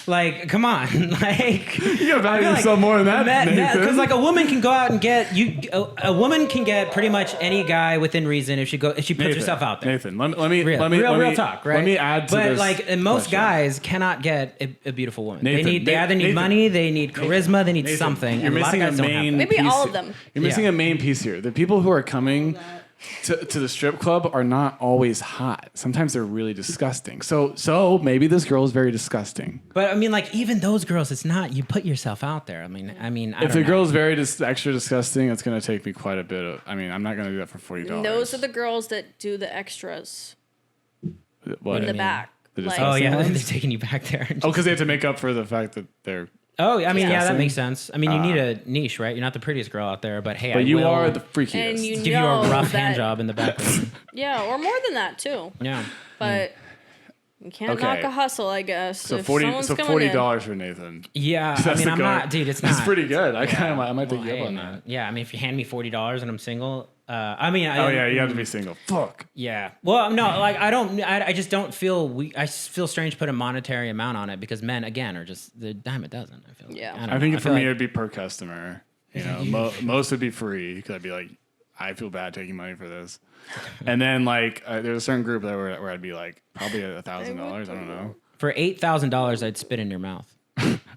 Like, come on, like you gotta value yourself more than that, Nathan. because like a woman can go out and get you. A woman can get pretty much any guy within reason if she puts Nathan, herself out there. Nathan, let me Real talk, right? Let me add to but this. like and most question. guys cannot get a beautiful woman. Nathan, they either need Nathan, money, they need charisma, they need Nathan, something. You're and a lot of missing a guys don't have main. that. Maybe piece all of here. them. You're missing Yeah. a main piece here. The people who are coming to the strip club are not always hot. Sometimes they're really disgusting. So maybe this girl is very disgusting. But I mean, like even those girls, it's not. You put yourself out there. I mean, I If don't the know. girl's very extra disgusting, it's gonna take me quite a bit of. I mean, I'm not gonna do that for $40. Those are the girls that do the extras What? in the back. The Like, Oh yeah, ones? they're taking you back there. Oh, because they have to make up for the fact that they're. Oh, I mean, yeah, that Disgusting. makes sense. I mean, you need a niche, right? You're not the prettiest girl out there, but hey, I But you will are the freakiest. and you give you know a rough that, hand job in the back room. Yeah, or more than that too. Yeah. But you can't Okay. knock a hustle, I guess. so if $40 someone's so coming in. $40 for Nathan. Yeah, I That's mean, the I'm goal. not, dude. It's not. That's pretty good. I might take Well, you hey, up on man. that. Yeah, I mean, if you hand me $40 and I'm single, I mean, Oh yeah, you have to be single. Fuck. Yeah. Well, no, like I just don't feel I feel strange to put a monetary amount on it because men again are just the dime a dozen. I feel. Like. Yeah. I, don't I think know. for feel me like- it'd be per customer. You know, most would be free because I'd be like, I feel bad taking money for this. And then like there's a certain group where I'd be like probably $1,000. I don't know. for $8,000, I'd spit in your mouth.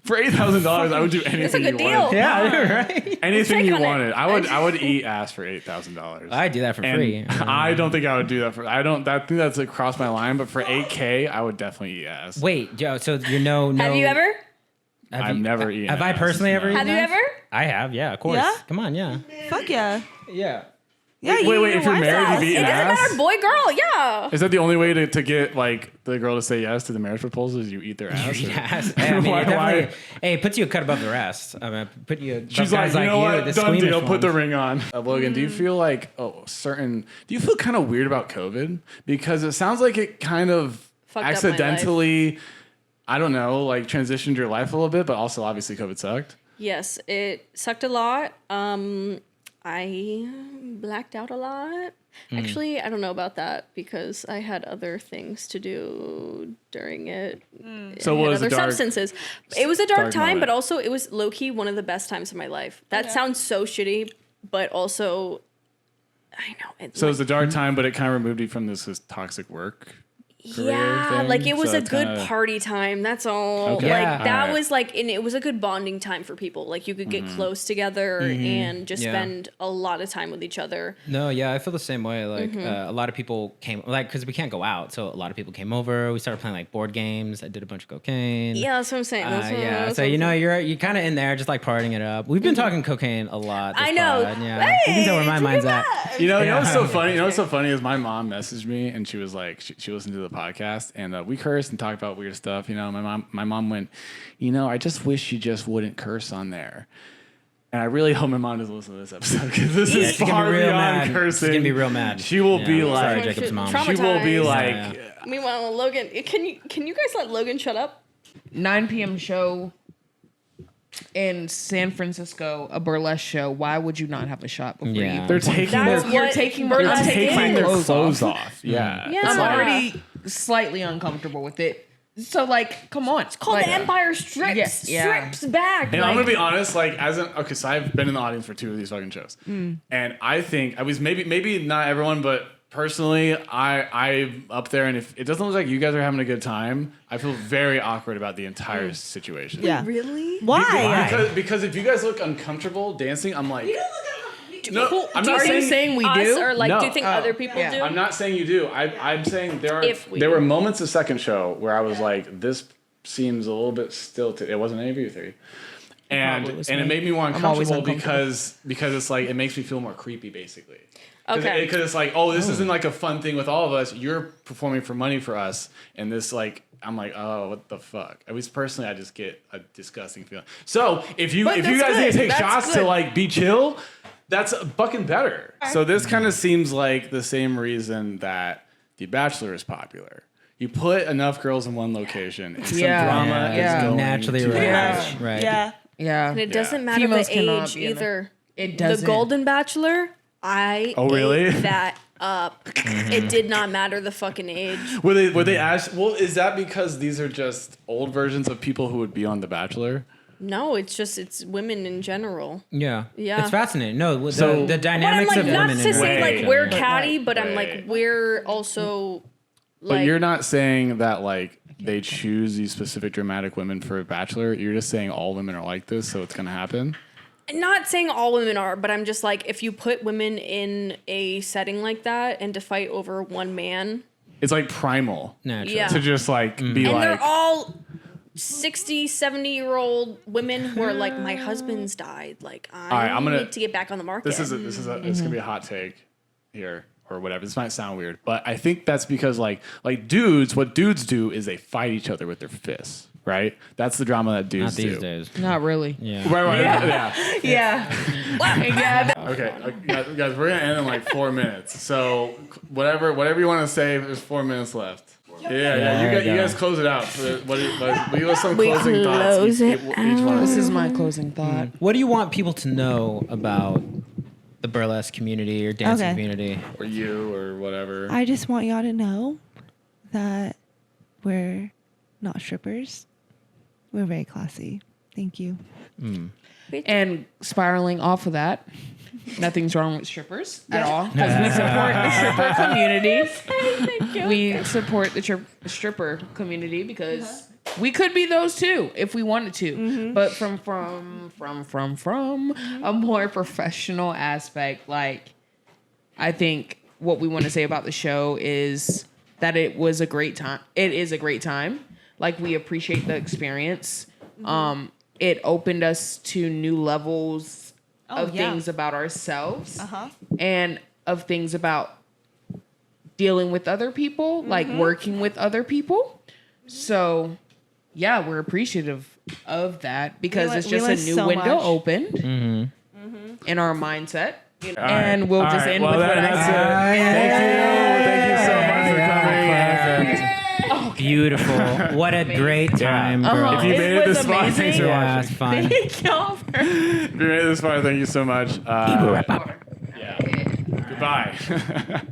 For $8,000, I would do anything good you deal. wanted. Yeah, right. Anything take you on it. wanted. I would eat ass for $8,000. I do that for free. And I don't think I would do that for. I think that's across my line. But for $8,000, I would definitely eat ass. Wait, Joe. So you know, no. Have you ever? I've never eaten. Have I ass. personally ever eaten Have you ass? ever? I have, yeah, of course. Yeah? Come on, yeah. Fuck yeah. Yeah. Yeah. Wait, if you're married, you've It eaten doesn't ass? matter, boy, girl. Yeah. Is that the only way to get like the girl to say yes to the marriage proposal? Is you eat their ass? or- Yes. I mean, Why- it definitely, why? hey, it puts you a cut above the rest. I mean, put you above She's like, guys you know what? the Done squeamish deal. Put the ones. ring on. Logan, do you feel like do you feel kind of weird about COVID? Because it sounds like it kind of Fucked up my life. accidentally, I don't know, like transitioned your life a little bit, but also obviously COVID sucked. Yes, it sucked a lot. I blacked out a lot. Actually, I don't know about that because I had other things to do during it. So I what had was the other dark? substances. It was a dark time, moment? but also it was low key one of the best times of my life. That sounds so shitty, but also I know. It's So it was a dark time, but it kind of removed you from this toxic work. career yeah, thing, like it was so a it's good kinda- party time. That's all. Okay. Yeah. Like that Alright. was like, and it was a good bonding time for people. Like you could get close together and just Yeah. spend a lot of time with each other. No, yeah, I feel the same way. Like a lot of people came, like, because we can't go out, so a lot of people came over. We started playing like board games. I did a bunch of cocaine. Yeah, that's what I'm saying. That's what- Yeah, that's so what you I'm know saying. you're kind of in there, just like partying it up. We've been talking cocaine a lot. This I know. pod, yeah, you can tell where my Hey, mind's look at. at that. You know what's so funny? You know what's so funny is my mom messaged me and she was like, she listened to the podcast and we cursed and talked about weird stuff. You know, my mom went, you know, I just wish you just wouldn't curse on there. And I really hope my mom doesn't listen to this episode because this is She's gonna far be real beyond mad. cursing. She's gonna be real mad. She will Yeah, be sorry, like, Jacob's mom. Trauma- she will be Traumatized. like, Yeah. Meanwhile, Logan, can you guys let Logan shut up? 9 p.m. show in San Francisco, a burlesque show. Why would you not have a shot before Yeah. you? they're taking That's their, what You're taking they're burlesque taking is. their Clothes clothes off. off. Yeah. Yeah. I'm Yeah. already slightly uncomfortable with it. So like, come on. It's Called the Empire Strips. Yeah. Strips back. And like, I'm gonna be honest, like okay, so I've been in the audience for 2 of these fucking shows, and I think I was maybe not everyone, but personally, I'm up there, and if it doesn't look like you guys are having a good time, I feel very awkward about the entire situation. Yeah. really? Why? Because if you guys look uncomfortable dancing, I'm like, no, I'm Do you not think saying. we us do? or like No. do you think Oh, other people yeah. do? I'm not saying you do. I'm saying If we there do. were moments of second show where I was like, this seems a little bit stilted. It wasn't any of you three. And was it me. made me more I'm always uncomfortable uncomfortable. because it's like it makes me feel more creepy basically. Okay. Because it's like, oh, this isn't like a fun thing with all of us. You're performing for money for us, and this like I'm like, oh, what the fuck? At least personally, I just get a disgusting feeling. So if you But guys that's need to good. take That's shots to good. like be chill, that's fucking better. So this kind of seems like the same reason that The Bachelor is popular. You put enough girls in one location, and some Yeah. drama Yeah. is going Naturally to emerge. happen. Right. Yeah. Yeah. And it doesn't matter Females the cannot age be in there. either. It The doesn't. Golden Bachelor, I Oh, really? ate that up. It did not matter the fucking age. Were they asked? Well, is that because these are just old versions of people who would be on The Bachelor? No, it's women in general. Yeah. Yeah. It's fascinating. No, the So- the But I'm dynamics like, of not women. to in say Right. like we're yeah. catty, but I'm Right. like we're also But like you're not saying that like they choose these specific dramatic women for a Bachelor. You're just saying all women are like this, so it's gonna happen. not saying all women are, but I'm just like if you put women in a setting like that and to fight over one man, It's like primal Naturally. Yeah. to just like be and like. they're all 60, 70-year-old women who are like, my husband's died. Like, I right, I'm gonna- need to get back on the market. This gonna be a hot take here or whatever. This might sound weird, but I think that's because like dudes, what dudes do is they fight each other with their fists, right? That's the drama that dudes Not these do. days. Not really. Yeah. Right, yeah. Yeah. Okay, guys, we're gonna end in like 4 minutes. So whatever you want to say, there's 4 minutes left. Yeah. You guys close it out. What give us some We closing thoughts. close it each one. This is my closing thought. What do you want people to know about the burlesque community or dancing Okay. community? Or you or whatever. I just want y'all to know that we're not strippers. We're very classy. Thank you. And spiraling off of that, nothing's wrong with strippers at all. Because we support the stripper community. We support the stripper community because we could be those too if we wanted to. But from a more professional aspect, like I think what we want to say about the show is that it was a great time. It is a great time. Like we appreciate the experience. it opened us to new levels of yeah. things about ourselves Uh-huh. and of things about dealing with other people, like working with other people. So, yeah, we're appreciative of that because We it's learned just a new so window much. opened in our mindset. And we'll All just right. end Well, with what that's I said. Thank you so much for coming. Beautiful. What a great time, girl. If you It made it was this far, thanks amazing. for Yeah, watching. it's fun. Thank y'all for If you made it this far, thank you so much. Yeah. Goodbye.